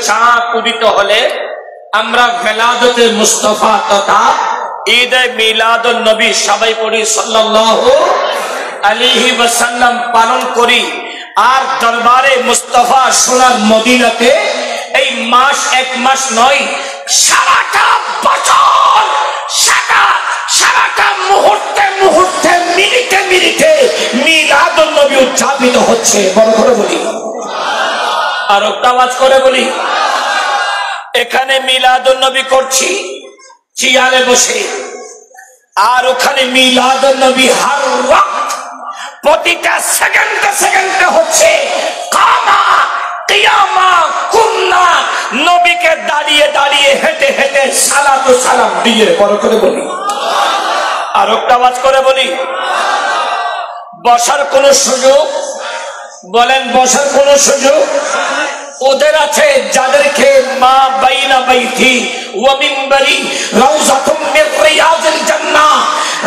চাঁদ উদিত হলে আমরা ভেলাদতে মুস্তাফা তথা ঈদে মিলাদুন নবী সবাই পড়ি সাল্লাল্লাহু আলাইহি ওয়াসাল্লাম পালন করি। আর দরবারে মুস্তাফা সোনার মদিনাতে এই মাস এক মাস নয়, সারাটা বছর সারাটা মুহূর্তে মুহূর্তে মিনিটে মিনিটে মিলাদুন নবী উদযাপিত হচ্ছে। বড় করে বলি, আর একটা আওয়াজ করে বলি, এখানে মিলাদুন নবী করছি চেয়ারে বসে, আর ওখানে মিলাদুন নবী হার ওয়াক্ত প্রতিটা সেকেন্ডে সেকেন্ডে হচ্ছে। কামা কিয়ামা কুন্না, নবীকে দাঁড়িয়ে দাঁড়িয়ে হেঁটে হেঁটে সালাতু সালাম দিয়ে। বড় করে বলি, আর একটা আওয়াজ করে বলি, বসার কোন সুযোগ বলেন, বসার কোন সুযোগ ওদের আছে যাদেরকে মা বাইনা বাইতি ওয়া মিনবারি রাউযাতুম মির রিয়াজিল জান্নাহ,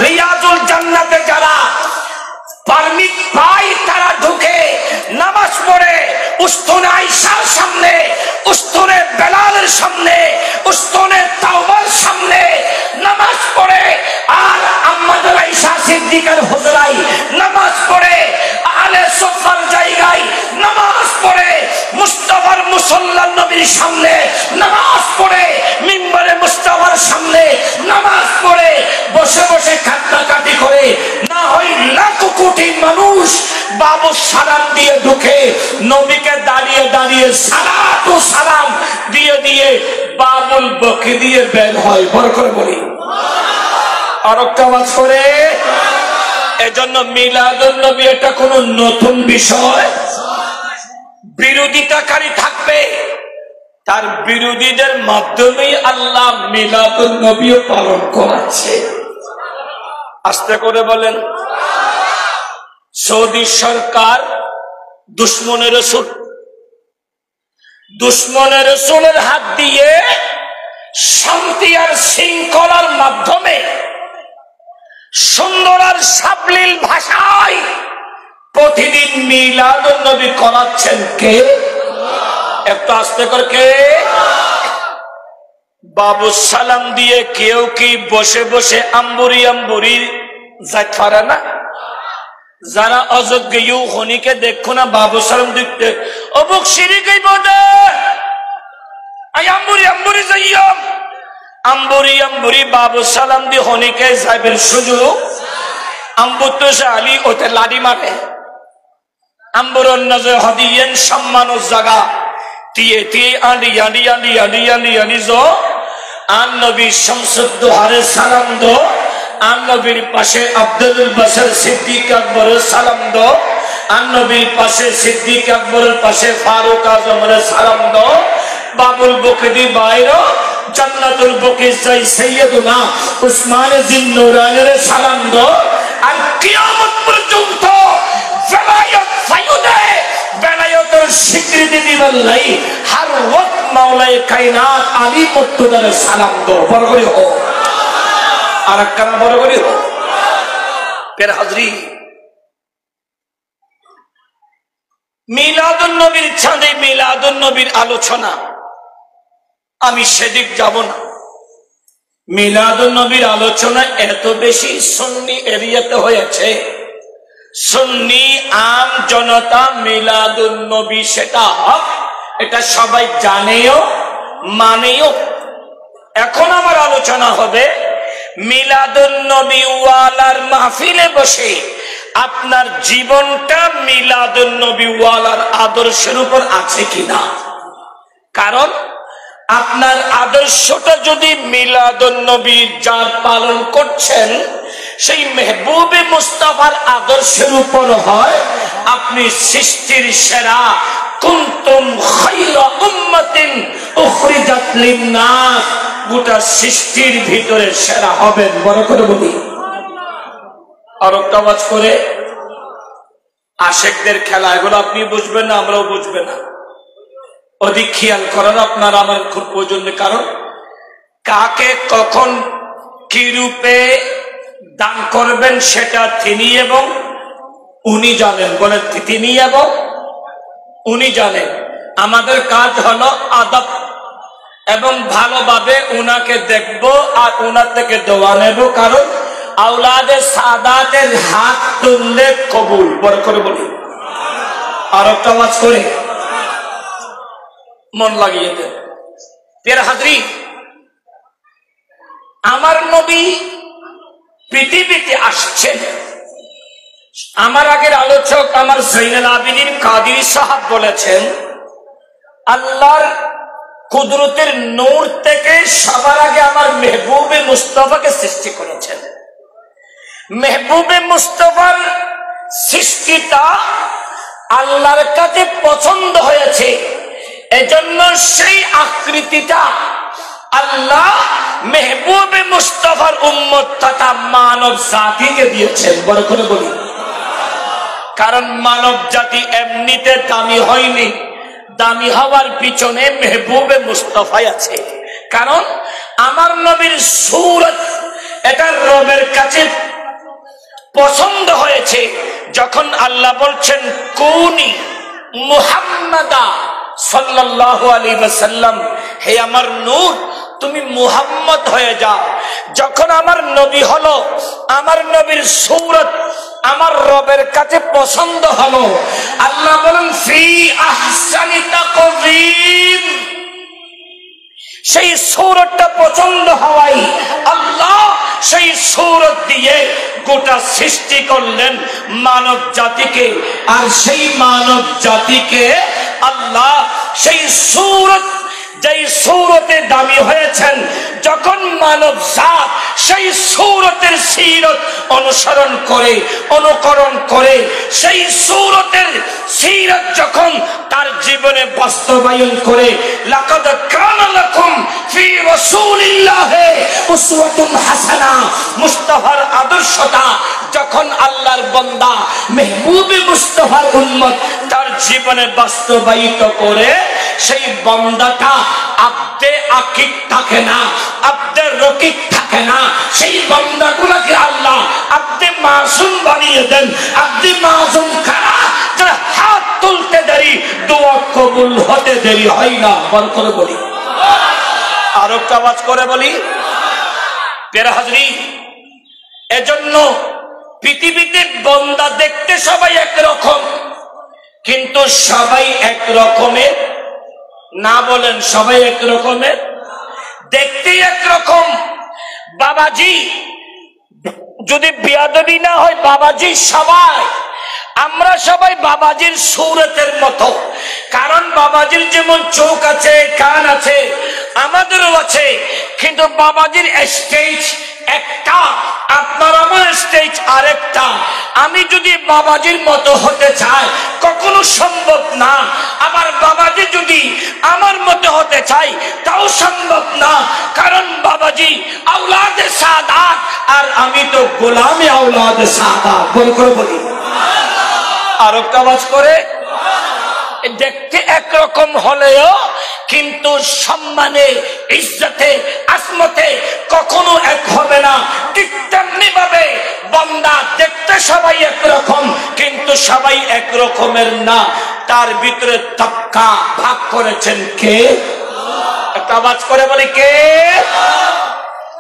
রিয়াজুল জান্নাতে যারা পারমিট পায় তারা ঢুকে নামাজ পড়ে উস্তনে আয়েশার সামনে, উস্তনে বেলালের সামনে, উস্তনে তাওবার সামনে নামাজ পড়ে। আর আম্মা আয়েশা সিদ্দিকার হুজরাই নামাজ পড়ে, আহলে সুফার জায়গায় নামাজ পড়ে, মুস্তাফার মুসাল্লা নবীর সামনে নামাজ পড়ে, মিম্বরে মুস্তাফার সামনে নামাজ পড়ে, বসে বসে কান্নাকাটি করে। না হয় লাখ কোটি মানুষ বাবু সালাম দিয়ে ঢুকে, নবীকে দাঁড়িয়ে দাঁড়িয়ে সালাতু সালাম দিয়ে দিয়ে বাবুল বকে দিয়ে বের হয়। বড় করে বলি, আর একটা আওয়াজ করে। এজন্য মিলাদুন নবী এটা কোনো নতুন বিষয়। বিরোধিতাকারী থাকবে, তার বিরোধীদের মাধ্যমেই আল্লাহ মিলাদুন নবীও পালন করাচ্ছে। আস্তে করে বলেন, সৌদি সরকার দুশ্মনের রসুল, দুশ্মনের রসুলের হাত দিয়ে শান্তি আর শৃঙ্খলার মাধ্যমে সুন্দর আর সাবলীল ভাষায় প্রতিদিন মিলাদুন নবী করাচ্ছেন কে? একটু আস্তে করে কে? বাবু সালাম দিয়ে কেউ কি বসে বসে আম্বুরি আম্বুরি যাইতে পারে না? যারা অযোগ্য হনিকে দেখো না বাবু সালাম দিতে অবুক সিঁড়ি বলে আম্বুরি আম্বুরি যাইয়াম, আম্বুরি আম্বুরি বাবু সালাম দি হনিকে যাইবের সুযোগ আম্বুত আলী ওতে লাডি মারে। আম্বুরন নজর হদিয়েন সম্মানের জায়গা দিয়ে দিয়ে আন্ডি আন্ডি আন্ডি আন্ডি আন্ডি আন্ডি জো আন নবী শামসুদ্দোহারে সালাম দো, আন নবীর পাশে আব্দুল বাশর সিদ্দিক আকবরের সালাম দো, আন নবীর পাশে সিদ্দিক আকবরের পাশে ফারুক আজমের সালাম দো, বাবুল বকরি বাইরো জান্নাতুল বকরি যাই সৈয়দনা উসমান জিন্নুরানের সালাম দো। আর কিয়ামত পর্যন্ত বেলায়েত ফায়ুদে বেলায়েতের স্বীকৃতি দিবেন নাই হর ওয়াক্ত মাওলায়ে কায়নাত আলী মুর্তজার সালাম দো। বড় করে হো, আর একখানা বড় করে হো। ফের হাজরি, মিলাদুন নবীর চাঁদে মিলাদুন নবীর আলোচনা আমি সেদিক যাব না। মিলাদুন নবীর আলোচনা এত বেশি সুন্নি এরিয়াতে হয়েছে, সুন্নি আম জনতা মিলাদুন নবী সেটা হক, এটা সবাই জানেও মানেও। এখন আমার আলোচনা হবে মিলাদুন নবী ওয়ালার মাহফিলে বসে আপনার জীবনটা মিলাদুন নবী ওয়ালার আদর্শের উপর আছে কিনা। কারণ আপনার আদর্শটা যদি মিলাদুন নবী যার পালন করছেন সেই মেহবুবে মুস্তাফার আদর্শের উপর হয়, আপনি সৃষ্টির সেরা কুনতুম খায়রা উম্মাতিন উখরিজাত লিন-নাস, গোটা সৃষ্টির ভিতরে সেরা হবেন। বড় করে বলি, আর একটা আওয়াজ করে। আশেকদের খেলা এগুলো আপনি বুঝবেন না, আমরাও বুঝবে না, অধিক খেয়াল করার আপনার আমার খুব প্রয়োজন। কারণ কাকে কখন কি রূপে দান করবেন সেটা তিনি এবং উনি জানেন। বলে তিনি এবং উনি জানেন। আমাদের কাজ হলো আদব এবং ভালোভাবে উনাকে দেখবো আর উনার থেকে দোয়া নেব, কারণ আওলাদে সাদাতের হাত তুললে কবুল। বড় করে বলি, আর একটা আওয়াজ করে মন লাগিয়ে দেন। প্রিয় হাজরিন, আমার নবী পৃথিবীতে আসছেন। আমার আগের আলোচক আমার জৈনুল আবেদিন কাদেরী সাহেব বলেছেন, আল্লাহর কুদরতের নূর থেকে সবার আগে আমার মেহবুবে মুস্তাফাকে সৃষ্টি করেছেন। মেহবুবে মুস্তাফার সৃষ্টিটা আল্লাহর কাছে পছন্দ হয়েছে, এজন্য সেই আকৃতিটা আল্লাহ মেহবুবে মুস্তাফার উম্মত তথা মানব জাতিকে দিয়েছেন। বড় করে বলি, কারণ মানব জাতি এমনিতে দামি হয়নি, দামি হওয়ার পিছনে মেহবুবে মুস্তাফাই আছে। কারণ আমার নবীর সূরত এটা রবের কাছে পছন্দ হয়েছে। যখন আল্লাহ বলছেন কুনি মুহাম্মাদা সাল্লাল্লাহু আলাইহি ওয়াসাল্লাম, হে আমার নূর তুমি মুহাম্মদ হয়ে যাও। যখন আমার নবী হলো, আমার নবীর সূরত আমার রবের কাছে পছন্দ হলো, আল্লাহ বলেন ফি আহসানি তাকওয়িম। সেই সূরতটা পছন্দ হওয়াই আল্লাহ সেই সূরত দিয়ে গোটা সৃষ্টি করলেন মানব জাতিকে। আর সেই মানব জাতিকে আল্লাহ সেই সূরত, যেই সূরতে দামি হয়েছেন, যখন মানব জাত সেই সূরতের সিরত অনুসরণ করে, অনুকরণ করে, সেই সূরতের সিরত যখন তার জীবনে বাস্তবায়ন করে, লাকাদ কানা লাকুম ফি রাসূলিল্লাহি উসওয়াতুন হাসানাহ, মুস্তাফার আদর্শটা যখন আল্লাহর বান্দা মেহবুবে মুস্তাফার উম্মত তার জীবনে বাস্তবায়িত করে, সেই বান্দাটা আব্দে আকিক থাকে না, আব্দে রকিক থাকে না। সেই বান্দাগুলোকে আল্লাহ আব্দে মাসুম বানিয়ে দেন। আব্দে মাসুম কারা? যারা হাত তুলতে দেরি, দোয়া কবুল হতে দেরি হয় না। বল করে বলি, আর একটা আওয়াজ করে বলি। প্রিয় হাজরিন, এজন্য পৃথিবীতে বান্দা দেখতে সবাই একরকম, কিন্তু সবাই এক রকমের না। বলেন সবাই এক রকমের, দেখতে একরকম। বাবাজি যদি বেয়াদবি না হয়, বাবাজি সবাই, আমরা সবাই বাবাজির সূরতের মতো। কারণ বাবাজির যেমন চোখ আছে, কান আছে, আমাদেরও আছে, কিন্তু বাবাজির স্টেজ একটা, আপনার আমার স্টেজ আরেকটা। আমি যদি বাবাজির মতো হতে চাই কখনো সম্ভব না, আবার বাবাজি যদি আমার মতো হতে চাই তাও সম্ভব না। কারণ বাবাজি আওলাদে সাদাত আর আমি তো গোলামে আওলাদে সাদাত। বল করে বলি, আর একটা আওয়াজ করে। দেখতে একরকম হলেও কিন্তু সম্মানে, ইজ্জতে, আসমতে কখনো এক হবে না। ঠিক তেমনি ভাবে বান্দা দেখতে সবাই একরকম, কিন্তু সবাই একরকমের না। তার ভিতরে তবকা ভাগ করেছেন কে? একটা আওয়াজ করে বলি, কে?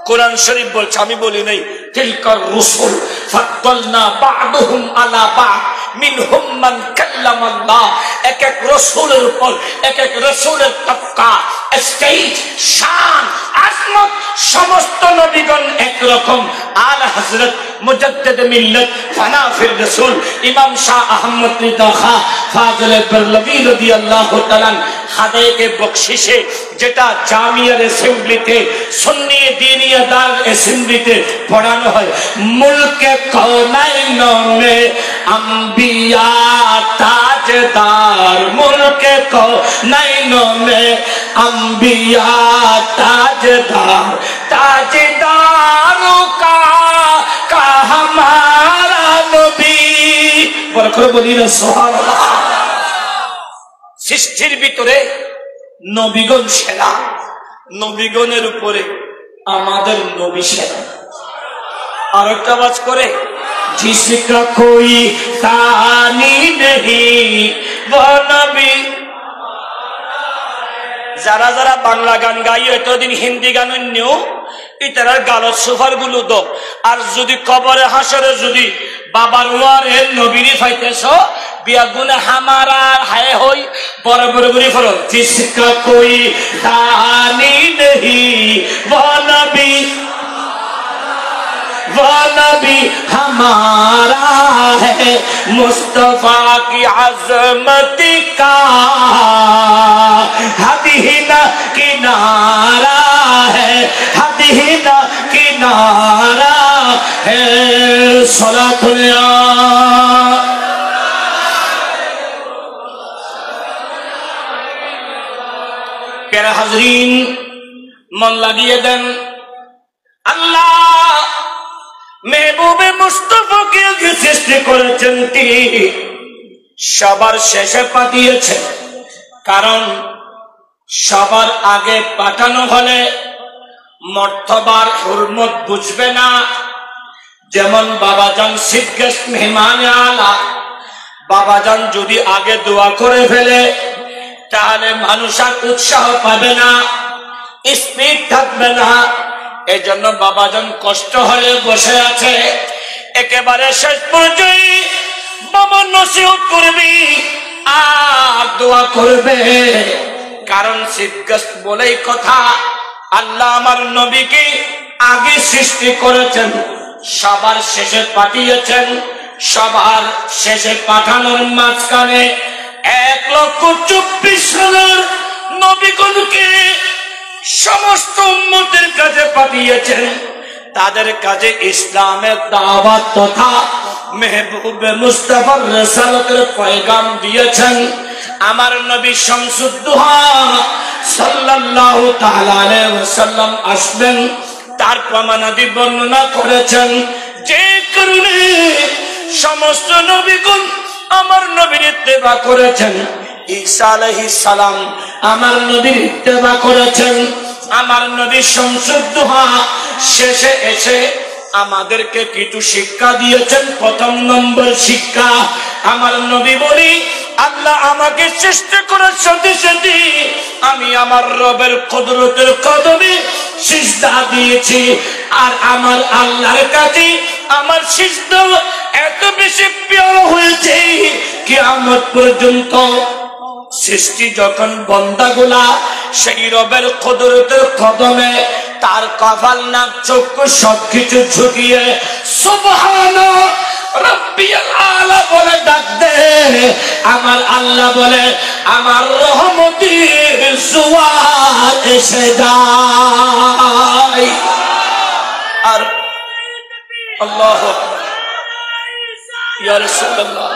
কোরআন শরীফ বলছে, আমি বলি নাই। তিলকার রুসুল ফাদ্দালনা বা'দুহুম আলা বা'দ মিনহুম মান কাল্লামাল্লাহ। এক এক রাসূলের উপর এক এক রাসূলের তবকা, স্টেজ, শান, আজমত সমস্ত নবীগণ একরকম। আর হযরত মুজাদ্দিদ মিল্লাত ফানাফির রাসূল ইমাম শাহ আহমদ রিদা খাঁ ফাজলে বরলভী রাদিয়াল্লাহু তাআলা খাদেকে বখশিশে, যেটা জামিয়ার অ্যাসেম্বলিতে, সুন্নি দ্বীনিয়া দার অ্যাসেম্বলিতে পড়ানো হয়। মুলকে কৌনাইন মে আম্বিয়া তাজদার, মুলকে কৌনাইন মে আম্বিয়া তাজদার, তাজদারো কা হামারা নবী। বড় করে বলি না সুবহানাল্লাহ। সৃষ্টির ভিতরে নবীগণ সেরা, নবীগণের উপরে আমাদের নবী সেরা। আর একটা আওয়াজ করে, जिसका कोई तानी नहीं वो नबी যারা যারা বাংলা গান গাই এতদিন হিন্দি গান নিও ইতার গালত সুফার গুলো দো আর যদি কবরে হাসরে যদি বাবার ওয়ারে নবীরি ফাইতেছ बिया गुना हमारा है होई बराबर बुरी फरो जिसका कोई दानी नहीं वो नबी हमारा है मुस्तफा की अजमत का हद ही न किनारा है हद ही न किनारा है सलातुल्लाह प्यारे हाजरीन मन লাগিয়ে দেন আল্লাহ महबूबे मुस्तफा के सृष्टि করেছেন তিনি সবার শেষে পাঠিয়েছেন কারণ সবার আগে পাঠানো হলে মর্তবার হুরমত বুঝবে না যেমন বাবাজান সিদ্দিক মেহমানে আলা বাবাজান যদি আগে দোয়া করে ফেলে তাহলে মানুষ আর উৎসাহ পাবে না স্পিড থাকবে না এজন্য বাবাজান কষ্ট হলে বসে আছে একেবারে শেষ পর্যায়ে বাবা নসিহত করবে আর দোয়া করবে কারণ সিদ্দিক বলেই কথা আল্লাহ আমার নবীকে আগে সৃষ্টি করেছেন সবার শেষে পাঠিয়েছেন সবার শেষে পাঠানোর মাঝখানে 1,24,000 নবীগণকে সমস্ত উম্মতের কাছে পাঠিয়েছেন তাদের কাছে ইসলামের দাওয়াত তথা মেহবুবে মুস্তাফার রিসালাতের পয়গাম দিয়েছেন আমার নবী শামসুদ্দোহা সাল্লাল্লাহু তাআলা আলাইহি ওয়াসাল্লাম আসবেন তার প্রমাণাদি বর্ণনা করেছেন যে কারণে সমস্ত নবীগণ আমার নবীর ইত্তেবা করেছেন ঈসা আলাইহিস সালাম আমার নবীর ইত্তেবা করেছেন আমার নবী শামসুদ্দোহা শেষে এসে আমাদেরকে কিছু শিক্ষা দিয়েছেন প্রথম নম্বর শিক্ষা আমার নবী বলি আল্লাহ আমাকে সৃষ্টি করার সাথে সাথে আমি আমার রবের কুদরতের কদমে সিজদা দিয়েছি আর আমার আল্লাহর কাছে আমার সিজদা এত বেশি প্রিয় হয়েছে কিয়ামত পর্যন্ত সৃষ্টি যখন বান্দাগুলা সেই রবের কুদরতের কদমে তার কপাল নাক চক্ষু সবকিছু ঝুঁকিয়ে সুবহানা রাব্বিয়াল আলা বলে ডাক দে আমার আল্লাহ বলে আমার রহমতের জোয়ার এসে যায় আর আল্লাহু ইয়া রাসূলুল্লাহ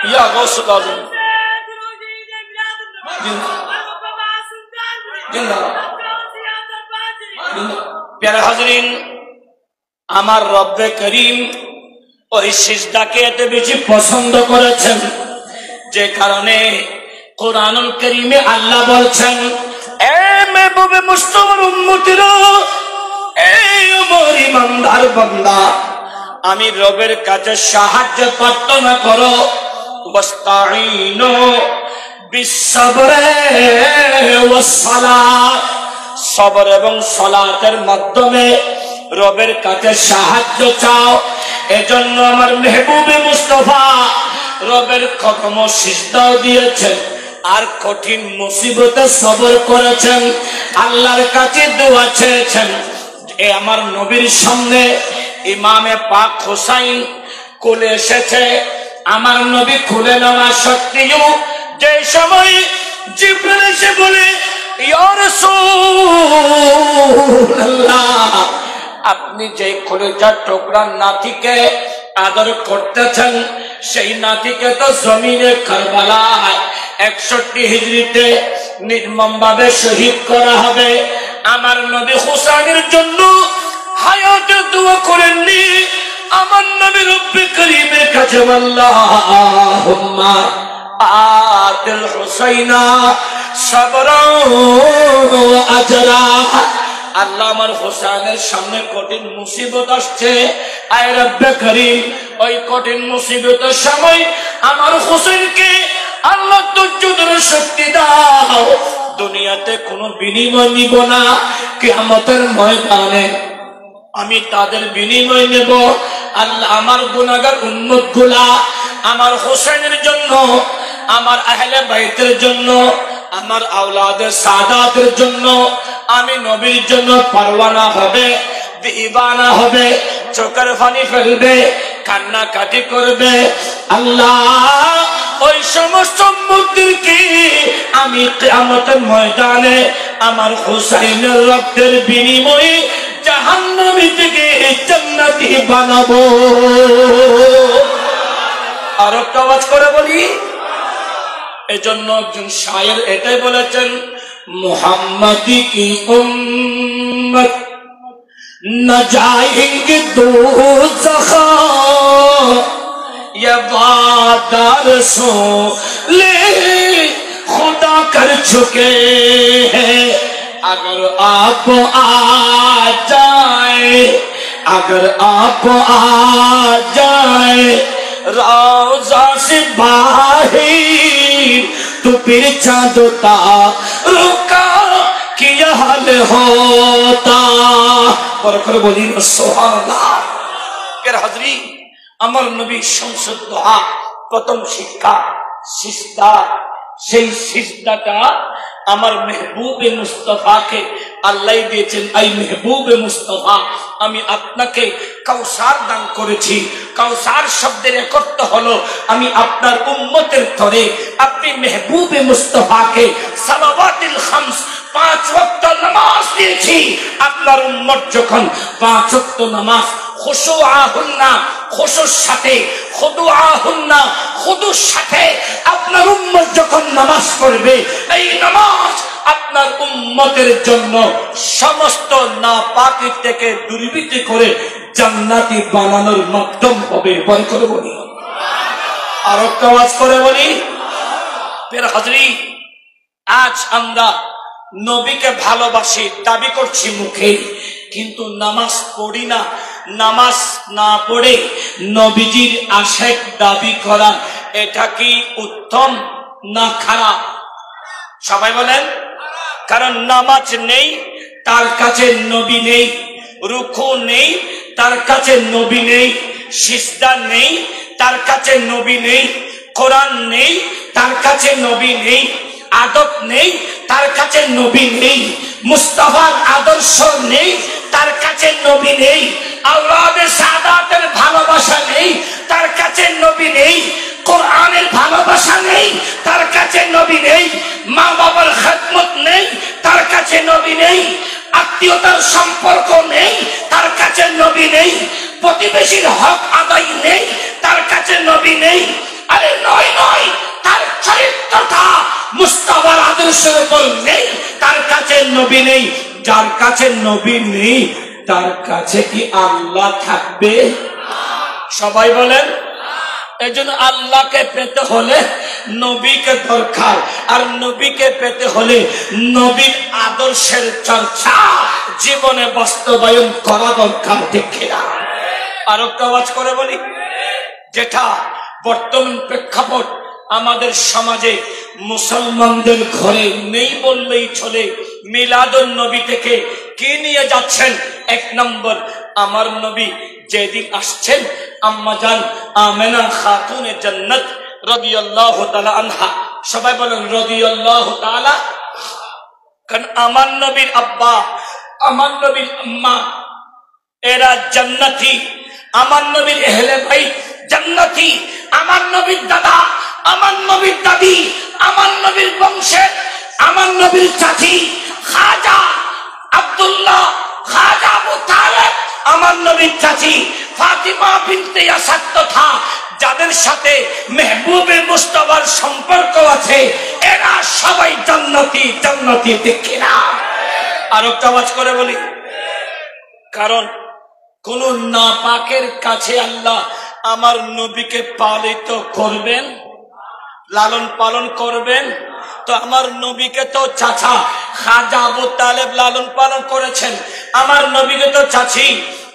ইয়া গাউসুল আযম প্যারা হাজরিন আমার রব্বে করিম ওই সিজদাকে এত বেশি পছন্দ করেছেন যে কারণে কোরআনুল কারীমে আল্লাহ বলছেন এ মেহবুবে মুস্তাফার উম্মতিরা এই আমার ইমানদার বান্দা আমি রবের কাছে সাহায্য প্রার্থনা করো ওয়াস্তাঈনু বিসসবরে ওয়াস সালাত সবর এবং সালাতের মাধ্যমে রবের কাছে সাহায্য চাও এজন্য আমার মেহবুবে মুস্তাফা রবের কদম সিজদাও দিয়েছেন আর কঠিন মুসিবতে সবর করেছেন আল্লাহর কাছে দোয়া চেয়েছেন এ আমার নবীর সামনে ইমামে পাক হুসাইন কোলে এসেছে আমার নবী খুলে নেওয়া সত্ত্বেও যে সময় জিবরিল এসে বলে ইয়া রাসূলুল্লাহ আপনি যে কলিজার টুকরা নাতিকে আদর করতেছেন সেই নাতিকে তো জমিনে কারবালায় 61 হিজরিতে নির্মমভাবে শহীদ করা হবে আমার নবী হুসাইনের জন্য হায়াতে দোয়া করেননি আমার নবী রব্বে করিমের কাছে আল্লাহুম্মা আতিল হুসাইনা সাবরা ওয়া আজরা আল্লাহ আমার হুসাইনের সামনে কঠিন মুসিবত আসছে আয় রব্বে করিম ওই কঠিন মুসিবতের সময় আমার হুসাইনকে আল্লাহ ধৈর্য ধরে শক্তি দাও দুনিয়াতে কোনো বিনিময় নিব না, কিয়ামতের ময়দানে আমি তাদের বিনিময় নেব। আল্লাহ আমার গুনাহগার উম্মত গুলা আমার হোসেনের জন্য, আমার আহলে বাইতের জন্য, আমার আওলাদের সাদাতের জন্য, আমি নবীর জন্য পারওয়ানা হবে, দিবানা হবে, চোখের পানি ফেলবে, কান্নাকাটি করবে। আল্লাহ ওই সমস্ত মুক্তিকে আমি কিয়ামতের ময়দানে আমার হোসেনের রক্তের বিনিময়ে জাহান্নামী থেকে জান্নাতি বানাবো। আর একটা আওয়াজ করে বলি। এজন্য একজন শায়ের এটাই বলেছেন, মুহাম্মাদি কি উম্মত না যায়েঙ্গে দোজখ ये वादा रसूले खुदा कर चुके हैं। अगर आप आ जाए, अगर आप आ जाए रोज़ा से बाहर तो फिर चाँद रुका किया हाल होता। और कर बोली सुभानअल्लाह। फिर हाज़रीन আমার নবী সংসদ দোয়া প্রথম শিক্ষা সিজদা, সেই সিজদাটা আমার মেহবুবে মুস্তাফাকে আল্লাহ দিয়েছেন। এই মেহবুবে মুস্তাফা, আমি আপনাকে কাউসার দান করেছি। কাউসার শব্দের অর্থ হলো আমি আপনার উম্মতের তরে আপনি মেহবুবে মুস্তাফাকে সালাওয়াতুল খামস 5 ওয়াক্ত নামাজ দিয়েছি। আপনার উম্মত যখন 5 ওয়াক্ত নামাজ খুশুআহুন্না, খুশুর সাথে, খুদুআহুন্না, খুদুর সাথে আপনার উম্মত যখন নামাজ পড়বে, এই নামাজ আপনার উম্মতের জন্য সমস্ত নাপাকি থেকে দূরীভূত করে জান্নাতি বানানোর মাধ্যম হবে। বল করে বলি, আর একটা আওয়াজ করে বলি। ফের হাজরি, আজ আমরা নবীকে ভালোবাসি, দাবি করছি মুখে, কিন্তু নামাজ পড়ি না। নামাজ না পড়ে নবীজির আশিক দাবি করা, এটা কি উত্তম না খারাপ? সবাই বলেন। কারণ নামাজ নেই, তার কাছে নবী নেই, রুকু নেই, তার কাছে নবী নেই, সিজদা নেই, তার কাছে নবী নেই, কোরআন নেই, তার কাছে নবী নেই, আদব নেই, তার কাছে নবী নেই, মুস্তাফার আদর্শ নেই, তার কাছে নবী নেই, আওলাদে সাদাতের ভালোবাসা নেই, তার কাছে নবী নেই, কোরআনের ভালোবাসা নেই, তার কাছে নবী নেই, মা বাবার খেদমত নেই, তার কাছে নবী নেই, আত্মীয়তার সম্পর্ক নেই, তার কাছে নবী নেই, প্রতিবেশীর হক আদায় নেই, তার কাছে নবী নেই। আরে নয় নয়, তার চরিত্রটা মুস্তাফার আদর্শের উপর নেই, তার কাছে নবী নেই। যার কাছে নবী নেই তার কাছে কি আল্লাহ থাকবে? সবাই বলেন। এজন্য আল্লাহকে পেতে হলে নবীকে দরকার, আর নবীকে পেতে হলে নবীর আদর্শের চর্চা জীবনে বাস্তবায়ন করা দরকার। দেখে না, আর একটা আওয়াজ করে বলি, যেটা বর্তমান প্রেক্ষাপট আমাদের সমাজে মুসলমানদের ঘরে নেই বললেই চলে। মিলাদুন নবী থেকে কি নিয়ে যাচ্ছেন? 1 নম্বর, আমার নবী যেদিন আসছেন আম্মাজান আমেনা খাতুনে জান্নাত রাদিয়াল্লাহু তাআলা আনহা, সবাই বলেন রাদিয়াল্লাহু তাআলা। কারণ আমার নবীর আব্বা, আমার নবীর আম্মা এরা জান্নাতি, আমার নবীর আহলে বাইত জান্নাতি, আমার নবীর দাদা, আমার নবীর দাদি, আমার নবীর বংশের, আমার নবীর চাচি খাজা আব্দুল্লাহ, খাজা আবু তালেব, আমার নবীর চাচি ফাতিমা বিনতে আসাদ তথা যাদের সাথে মেহবুবে মুস্তাফার সম্পর্ক আছে, এরা সবাই জান্নাতি। জান্নাতি দেখে না, আর একটা আওয়াজ করে বলি। কারণ কোন নাপাকের কাছে আল্লাহ আমার নবীকে পালিত করবেন, লালন পালন করবেন। তো আমার নবীকে তো চাচা খাজা আবু তালেব লালন পালন করেছেন, আমার নবীকে তো চাচি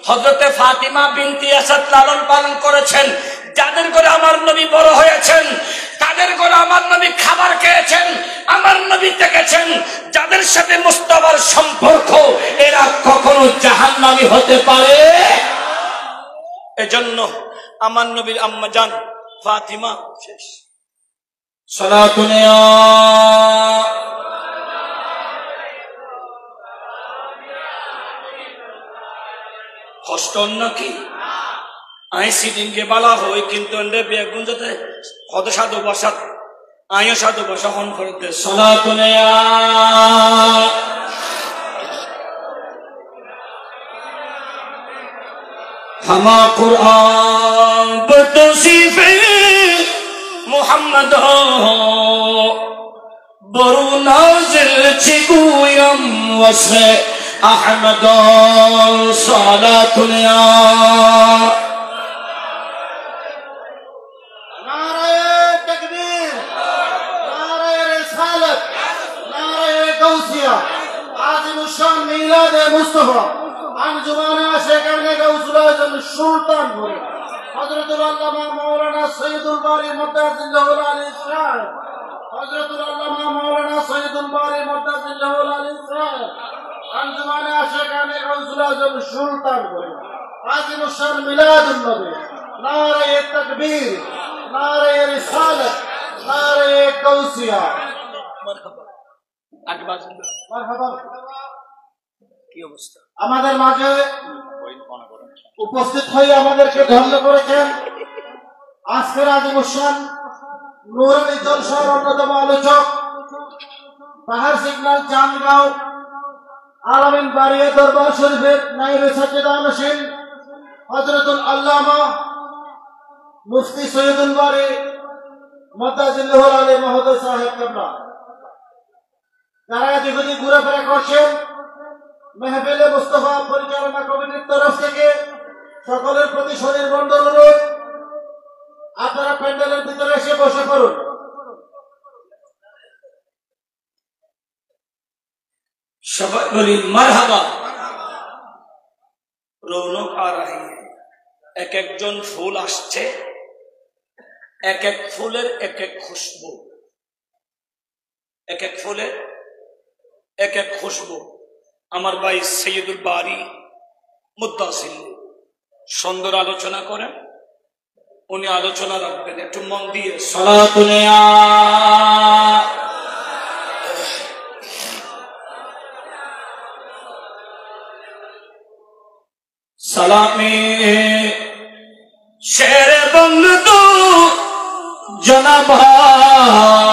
হযরতে ফাতিমা বিনতে আসাদ লালন পালন করেছেন। যাদের ঘরে আমার নবী বড় হয়েছেন, তাদের ঘরে আমার নবী খাবার খেয়েছেন, আমার নবী দেখেছেন। যাদের সাথে মুস্তাফার সম্পর্ক এরা কখনো জাহান্নামী হতে পারে। এজন্য আমার নবীর আম্মা জান ফাতিমা শেষ সালাতুন ইয়া কষ্ট নাকি আইসি দিনকে বলা হয় কিন্তু এন্ডে বেগুন যেতে কত সাধু বসাত আয়ো সাধু বসা হন করতে সালাতুন ইয়া হামা কুরআন বতসিফে মুহাম্মদ বরু নাজিল চিগুয়াম ওয়াসে আহমদ সালাতুন ইয়া নারায়ে তাকবীর নারায়ে রিসালাত নারায়ে গাউসিয়া আজিমুশ শান মিলাদে মুস্তাফা আঞ্জুমানে আশিকানে গাউসুল আজম সুলতানপুর হযরতুল আল্লামা মাওলানা সৈয়দুল বারী মুদ্দাজিল্লাহুল আলী সাহেব হযরতুল আল্লামা মাওলানা সৈয়দুল বারী মুদ্দাজিল্লাহুল আলী সাহেব আঞ্জুমানে আশিকানে গাউসুল আজম সুলতানপুর আজিমুশ শান মিলাদুন নবী নারায়ে তাকবীর নারায়ে রিসালাত নারায়ে গাউসিয়া মারহাবা আকবাজ মারহাবা। কি অবস্থা আমাদের মাঝে উপস্থিত হয়ে আমাদেরকে ধন্য করেছেন আজকের আজিমুশ শান নুরানি জলসার অন্যতম আলোচক পাহাড় সিগন্যাল চাঁদগাঁও আলামিন বাড়িয়া দরবার শরীফের নায়েবে সজ্জাদানশীন হযরতুল আল্লামা মুফতি সৈয়দুল বারী মুদ্দাজিল্লাহুল আলী মহোদয় সাহেব কেবলা যারা এদিকে ঘুরেফেরা করছেন মেহফিলে মুস্তাফা পরিচালনা কমিটির তরফ থেকে সকলের প্রতি সনির্বন্ধ অনুরোধ আপনারা প্যান্ডেলের ভিতরে এসে বসে করুন। সবাই বলি মারহাবা। রৌনক আ রহি হ্যায়, এক একজন ফুল আসছে, এক এক ফুলের এক এক খুশবু, এক এক ফুলের এক এক খুশবু। আমার ভাই সৈয়দুল বারী মুদ্দাসিল সুন্দর আলোচনা করেন, উনি আলোচনা রাখবেন, একটু মন দিয়ে সালাতুন ইয়া সালামে শের বন্ধু জনাবাস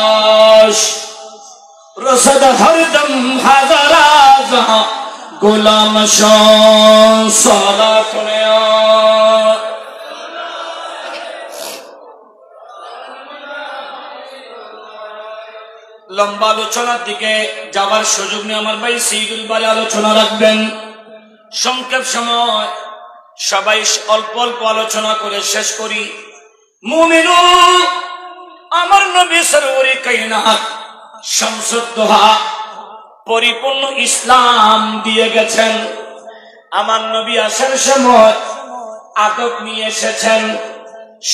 রসদ হরদম হাজারাজ গোলাম সালাতুন ইয়া লম্বা আলোচনার দিকে যাবার সুযোগ নিয়ে আমার ভাই সৈয়দুল বারী আলোচনা রাখবেন। সংক্ষেপ সময় সবাই অল্প অল্প আলোচনা করে শেষ করি। মুমিনু আমার নবী সরওয়ারে কায়নাত শামসুদ দোহা পরিপূর্ণ ইসলাম দিয়ে গেছেন। আমার নবী আসার সময় আদব নিয়ে এসেছেন।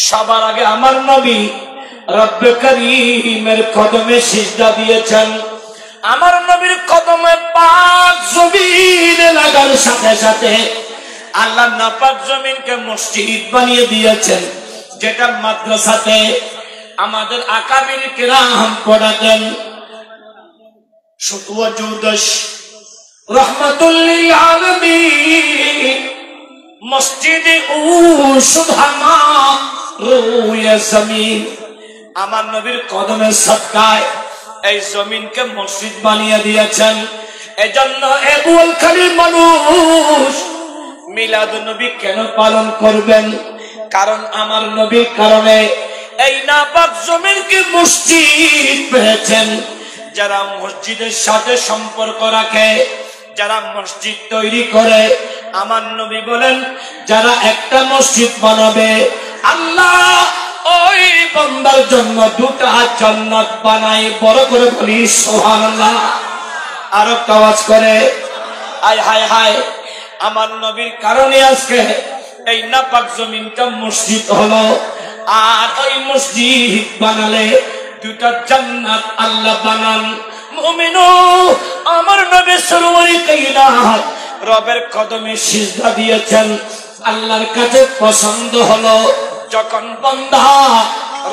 সবার আগে আমার নবী রব্বে করিমের কদমে সিজদা দিয়েছেন। আমার নবীর কদমে পাক জমিনে লাগার সাথে সাথে আল্লাহ নাপাক জমিনকে মসজিদ বানিয়ে দিয়েছেন, যেটা মাদ্রাসাতে আমাদের আকাবির কিরাম পড়াতেন। শুতুয়া জুদশ রহমাতুল লিল আলামিন মসজিদে ও সুধামা রুয়ে জমিন আমার নবীর কদমের সদকায় এই জমিনকে মসজিদ বানিয়ে দিয়েছেন। এজন্য এবুল খালির মানুষ মিলাদুন নবী কেন পালন করবেন? কারণ আমার নবীর কারণে এই নাপাক জমিনকে মসজিদ পেয়েছেন। যারা মসজিদের সাথে সম্পর্ক রাখে, যারা মসজিদ তৈরি করে, আমার নবী বলেন যারা একটা মসজিদ বানাবে আল্লাহ ওই বান্দার জন্য দুটা জান্নাত বানাই। বড় করে বলি সুবহানাল্লাহ। আর আওয়াজ করে আয় হায় হায়। আমার নবীর কারণে আজকে এই নাপাক জমিনটা মসজিদ হলো। আর ওই মসজিদ বানালে দুটা জান্নাত আল্লাহ বানান। মুমিনু আমার সরোবরে কায়নাত রবের কদমে সিজদা দিয়েছেন। আল্লাহর কাছে পছন্দ হলো যখন বান্দা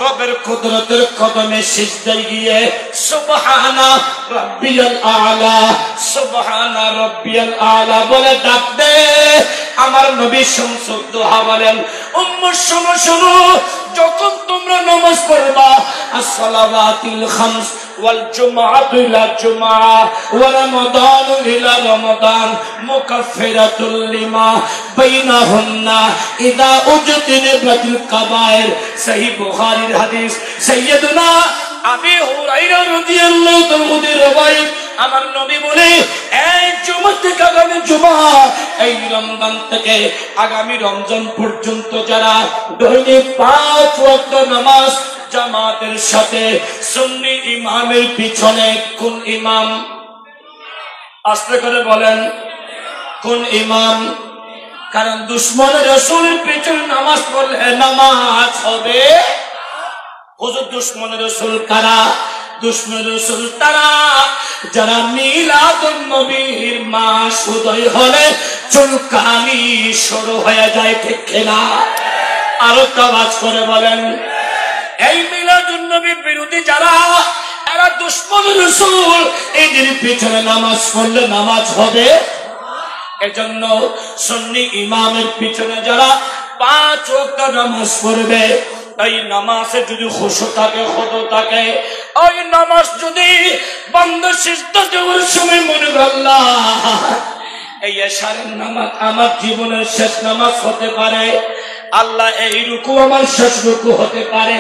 রবের কুদরতের কদমে সিজদায় গিয়ে সুবহানা রাব্বিয়াল আলা, সুবহানা রাব্বিয়াল আলা বলে ডাক দে। আমার নবী শামসুদ দুহা বলেন, উম্মত শোনো শোনো, যখন তোমরা নামাজ পড়বা as-salawatil khams wal jumu'atu ila jumu'ah wa ramadanu ila ramadan mukaffiratun lima bainahunna idha ujtinibatil kaba'ir। sahih bukhariর হাদিস। সাইয়্যিদুনা আবি হুরায়রা রাদিয়াল্লাহু তাআলা রওয়ায়াত, আমার নবী বলে, এই জুমা থেকে আগামী জুমা, এই রমজান থেকে আগামী রমজান পর্যন্ত যারা দৈনিক 5 ওয়াক্ত নামাজ জামাতের সাথে সুন্নি ইমামের পিছনে, কোন ইমাম? আস্তে করে বলেন, কোন ইমাম? কারণ দুশমনের রাসূলের পিছনে নামাজ পড়লে নামাজ হবে। হুজুর দুশমনের রাসূল কারা? দুশমনের রাসূল তারা যারা মিলাদুন নবীর মাস উদয় হলে চুলকানি শুরু হয়ে যায়, ঠিক কিনা? আরো আওয়াজ করে বলেন, এই মিলাদুন নবীর বিরোধী যারা, এরা দুশমনের রাসূল, এদের পিছনে নামাজ পড়লে নামাজ হবে। এজন্য সুন্নি ইমামের পিছনে যারা 5 ওয়াক্ত নামাজ পড়বে, এই নামাজে যদি খুশু থাকে, খুদু থাকে, ওই নামাজ যদি বান্দা সিজদা দেওয়ার সময় মনে করে, আল্লাহ এই এশারের নামাজ আমার জীবনের শেষ নামাজ হতে পারে, আল্লাহ এই রুকু আমার শেষ রুকু হতে পারে,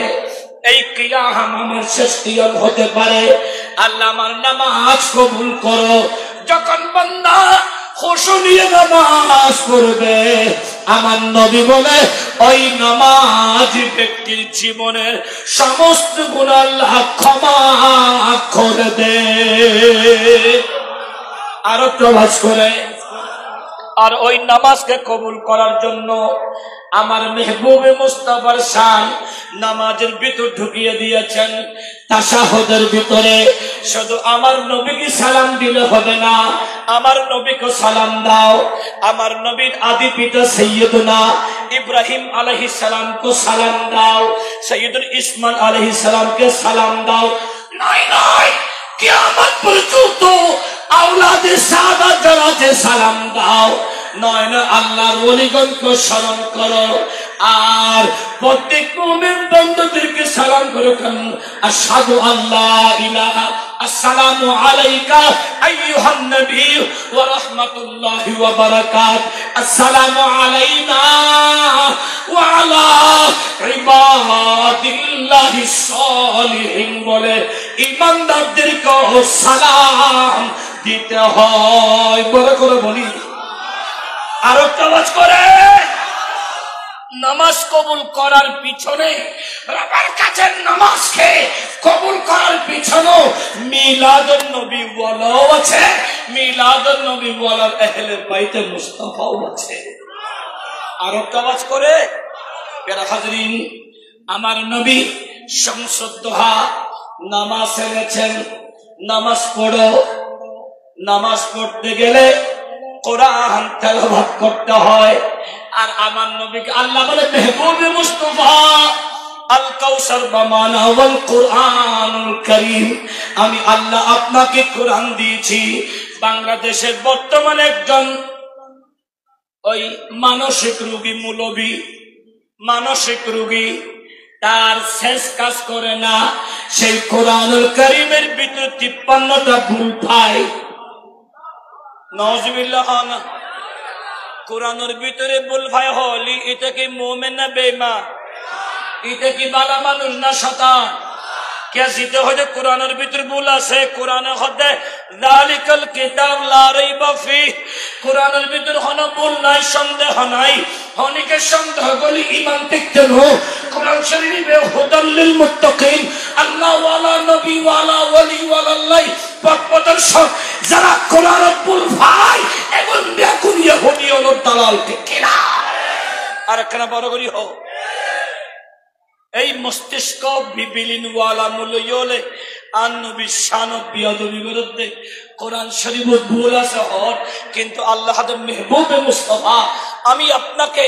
এই কিয়াম আমার শেষ কিয়াম হতে পারে, আল্লাহ আমার নামাজ কবুল করো। যখন বান্দা খুশু নিয়ে নামাজ পড়বে, আমার নবী বলে, ওই নামাজ ব্যক্তির জীবনের সমস্ত গুনাহ আল্লাহ ক্ষমা করে দে। আরো প্রবাস করে। আর ওই নামাজকে কবুল করার জন্য আমার মেহবুবে মুস্তাফার শান নামাজের ভিতর ঢুকিয়ে দিয়েছেন। তাশাহুদের ভিতরে শুধু আমার নবীকে সালাম দিলে হবে না, আমার নবীকে সালাম দাও। আমার নবীর আদি পিতা সৈয়দনা ইব্রাহিম আলাইহিস সালামকে সালাম দাও, সৈয়দুল ইসমাইল আলাইহিস সালামকে সালাম দাও। নয় নয়, কিয়ামত পর্যন্ত আওলাদে সাদাত যারা আছে সালাম দাও। নয় না, আল্লাহর ওলিগণকে স্মরণ করো। আর প্রত্যেক মুমিন বান্দাদেরকে সালাম করো, আশহাদু আল্লা ইলাহা, আসসালামু আলাইকা আইয়ুহান নবী ওয়া রাহমাতুল্লাহি ওয়া বারাকাত, আসসালামু আলাইনা ওয়া আলা ইবাদিল্লাহিস সালিহিন বলে ইমানদারদেরকে সালাম দিতে হয়। বড় করে বলি, আরো আওয়াজ করে। নামাজ কবুল করার পিছনে, রবের কাছে নামাজকে কবুল করার পিছনে মিলাদুন নবী ওয়ালাও আছে, মিলাদুন নবী ওয়ালার আহলে বাইতে মুস্তাফাও আছে। আরো আওয়াজ করে। প্রিয় হাজরিন, আমার নবী শামসুদ দুহা নামাজ এনেছেন। নামাজ পড়ো। নামাজ পড়তে গেলে কোরআন তেলাওয়াত করতে হয়। আর আমার নবীকে আল্লাহ বলে, মেহবুবে মুস্তাফা আল কাউসার বামানা ওয়াল কুরআনুল কারীম, আমি আল্লাহ আপনাকে কোরআন দিয়েছি। বাংলাদেশের বর্তমানে একজন ওই মানসিক রোগী, মৌলবী, মানসিক রোগী, তার শেষ কাজ করে না, সেই কোরআনুল কারীমের ভিতরে 53টা ভুল পায়। নাউজুবিল্লাহ। কোরআনের ভিতরে ভুল ভাই হলি, এটা কি মুমিন না বেঈমান? এটা কি ভালো মানুষ না শয়তান? কে জিতে হইতে কোরআনের ভিতরে ভুল আছে। কোরআনে হদে যালিকাল কিতাব লা রাইবা ফি, কোরআনের ভিতরে কোনো ভুল নাই, সন্দেহ নাই। অনেকে সন্দেহ করলে ঈমান টিকতে না। কোরআন শরীফে হুদাল লিল মুত্তাকিন, আল্লাহ ওয়ালা নবী ওয়ালা ওয়ালি ওয়ালাল্লাহ পথপ্রদর্শক যারা কোরআনের ভুল ভাই, এগুলো বেকুন ইহুদি হল দালাল, ঠিক কিনা? আর কেন বড় করি হো এই মস্তিষ্ক বিবিলিন ওয়ালা মূল্যলে আর নবীর শান বিয়াদবির বিরুদ্ধে কোরআন শরীফ ভুল আছে হর, কিন্তু আল্লাহর মেহবুবে মুস্তাফা আমি আপনাকে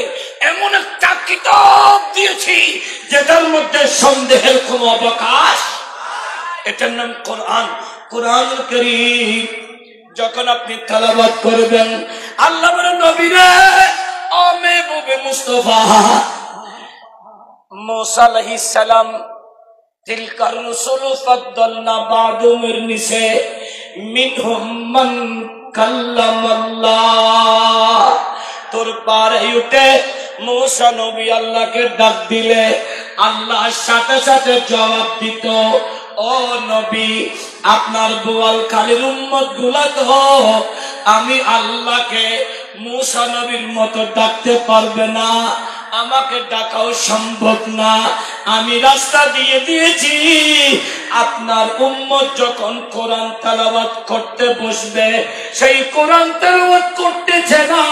এমন একটা কিতাব দিয়েছি যেটার মধ্যে সন্দেহের কোনো অবকাশ, এটার নাম কোরআন। কোরআনুল কারীম যখন আপনি তেলাওয়াত করবেন, আল্লাহর নবীরে ও মেহবুবে মুস্তাফা मूसा अलैहिस्सलाम तिलकर रुसुल फद्दलना बादुम निसे मिनहुम मन कल्लमल्लाह। তোর পারে উঠে मूसा নবী আল্লাহকে ডাক দিলে আল্লাহ সাথে সাথে জবাব দিত, ও নবী আপনার বোয়াল কালীর উম্মত গুলা তো আমি আল্লাহকে मूसा নবীর মতো ডাকতে পারবে না, আমাকে ডাকাও সম্ভব না। আমি রাস্তা দিয়ে দিয়েছি, আপনার উম্মত যখন কোরআন তেলাওয়াত করতে বসবে সেই কোরআন তেলাওয়াত করতেছে না,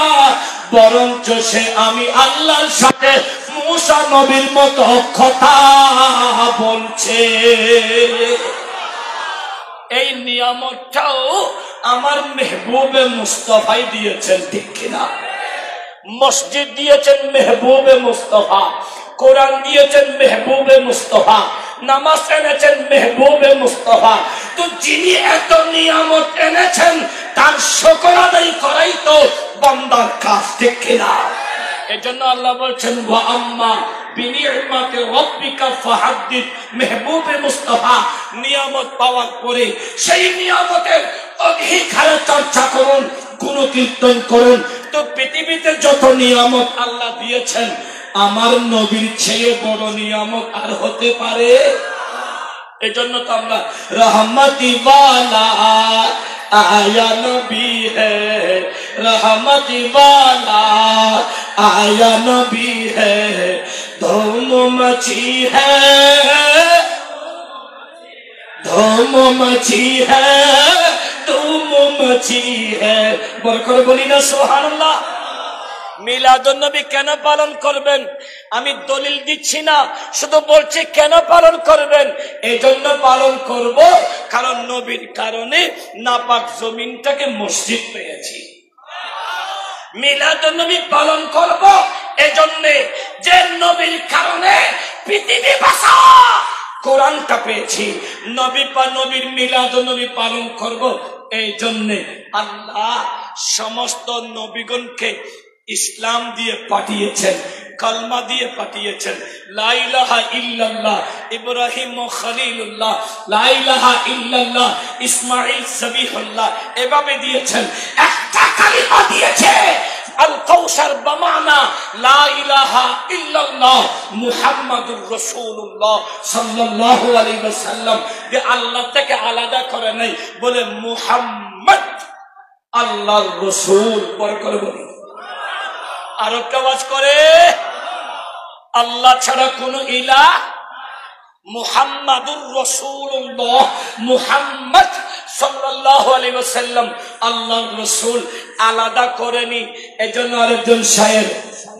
বরঞ্চ সে আমি আল্লাহর সাথে मूसा নবীর মতো কথা বলছে। এই নিয়ামতটাও আমার মেহবুবে মুস্তাফাই দিয়েছেন, ঠিক কিনা? মসজিদ দিয়েছেন মেহবুবে মুস্তাফা, কোরআন দিয়েছেন মেহবুবে মুস্তাফা, নামাজ এনেছেন মেহবুবে মুস্তাফা। তো যিনি এত নিয়ামত এনেছেন তার শুকর আদায় করাই তো বান্দার কাজ, ঠিক কিনা? এজন্য আল্লাহ বলছেন ওয়া আম্মা বিনিআমাতি রাব্বিকা ফাহাদ্দিস। মেহবুবে মুস্তাফা নিয়ামত পাওয়ার পরে সেই নিয়ামতের অধিকারে চর্চা করুন, গুণকীর্তন করুন। তো পৃথিবীতে যত নিয়ামত আল্লাহ দিয়েছেন আমার নবীর চেয়ে বড় নিয়ামত আর হতে পারে? এজন্য তো আমরা রহমতি ওয়ালা आया नबी है, रहमती वाला आया नबी है, धूम मची है, धूम मची है, धूम मची है। बरकर बोली ना सुबहानाल्लाह। মিলাদুন্নবী কেন পালন করবেন? আমি দলিল দিচ্ছি না, শুধু বলছি কেন পালন করবেন। এই জন্য পালন করব কারণ নবীর কারণে নাপাক জমিনটাকে মসজিদ পেয়েছি। মিলাদুন্নবী পালন করব এজন্য যে নবীর কারণে পৃথিবী বাঁচা কোরআনটা পেয়েছি। নবীর মিলাদুন্নবী পালন করব এই জন্য আল্লাহ সমস্ত নবীগণকে ইসলাম দিয়ে পাঠিয়েছেন, কালমা দিয়ে পাঠিয়েছেন। লা ইলাহা ইল্লাল্লাহ ইব্রাহিম খলিলুল্লাহ, লা ইলাহা ইল্লাল্লাহ ইসমাঈল জবিহুল্লাহ, এভাবে দিয়েছেন। একটা কালিমা দিয়েছে আল কাউসার বামানা লা ইলাহা ইল্লাল্লাহ মুহাম্মাদুর রাসূলুল্লাহ সাল্লাল্লাহু আলাইহি ওয়াসাল্লাম। যে আল্লাহ থেকে আলাদা করে নাই, বলে মুহাম্মদ আল্লাহর রাসূল। পরে করে বলি আর একটা ওয়াজ করে আল্লাহ ছাড়া কোন ইলাহ, মুহাম্মাদুর রাসূলুল্লাহ, মুহাম্মদ সাল্লাল্লাহু আলাইহি ওয়াসাল্লাম আল্লাহর রাসূল, আলাদা করেনি। এজন্য আরেকজন শায়ের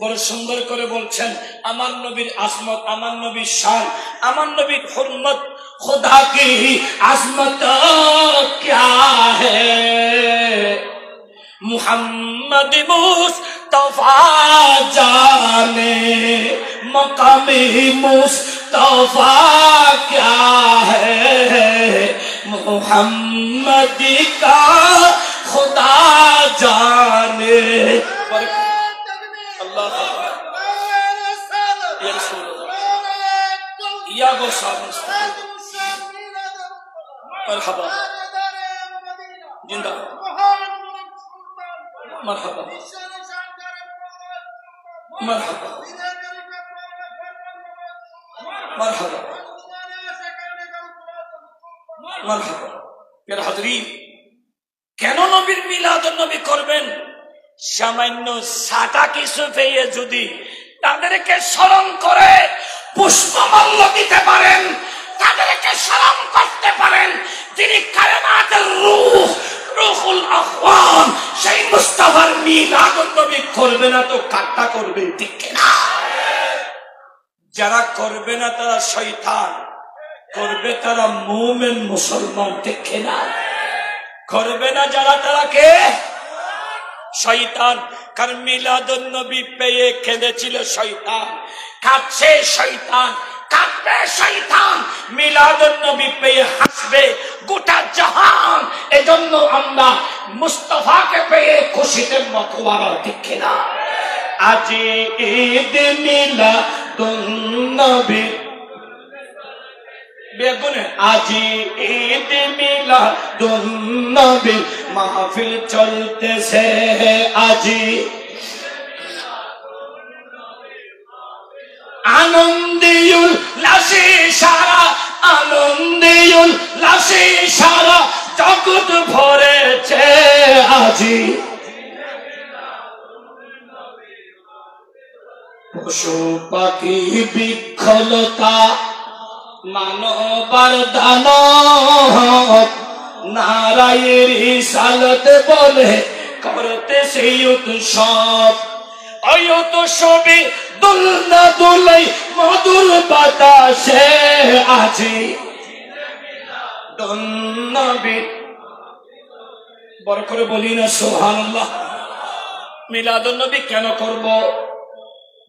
বড় সুন্দর করে বলছেন, আমার নবীর আজমত, আমার নবীর শান, আমার নবীর হুরমত खुदा की अजमत क्या है, मुहम्मद मुस्तफा जाने मकाम मुस्तफा क्या है, मुहम्मद का खुदा जाने। अल्लाह या रसूल या गौसा मरहबा जिंदा मरहबा मरहबा मरहबा मरहबा। मेरा हाज़रीन, কেন নবীর মিলাদুন্নবী করবেন? সামান্য সাটা কিছু পেয়ে যদি তাদেরকে স্মরণ করে পুষ্পমাল্য দিতে পারেন, তাদেরকে স্মরণ করতে পারেন, যিনি কায়নাতের রূহ, রূহুল আখওয়ান, সেই মুস্তাফার মিলাদুন্নবী করবে না তো কাট্টা করবে, ঠিক কিনা? যারা করবে না তারা শয়তান, করবে তারা মুমিন মুসলমান, ঠিক কিনা? করবে না যারা তারা কে? শয়তান। কারণ মিলাদুন নবী পেয়ে কেঁদেছিল শয়তান, কাঁদছে শয়তান, কাঁদবে শয়তান। মিলাদুন নবী পেয়ে হাসবে গোটা জাহান। এজন্য আমরা মুস্তাফাকে পেয়ে খুশিতে মতওয়ারা, ঠিক না? আজি ঈদ মিলাদুন নবী বেগুনে, আজি ঈদ মিলাদুন নবী মাহফিল চলতেছে। আজি আনন্দিউল লাসি সারা, আনন্দিউল লাসি সারা জগৎ ভরেছে। আজি পশু পাখি বৃক্ষলতা মানবার দানব নারায়ের রিসালত বলে করতেছে উৎসব। ওই উৎসবে দুলনা দুলাই মধুর বাতাসে আজি নবী। বড় করে বলি না সুবহানাল্লাহ। মিলাদুন নবী কেন করব?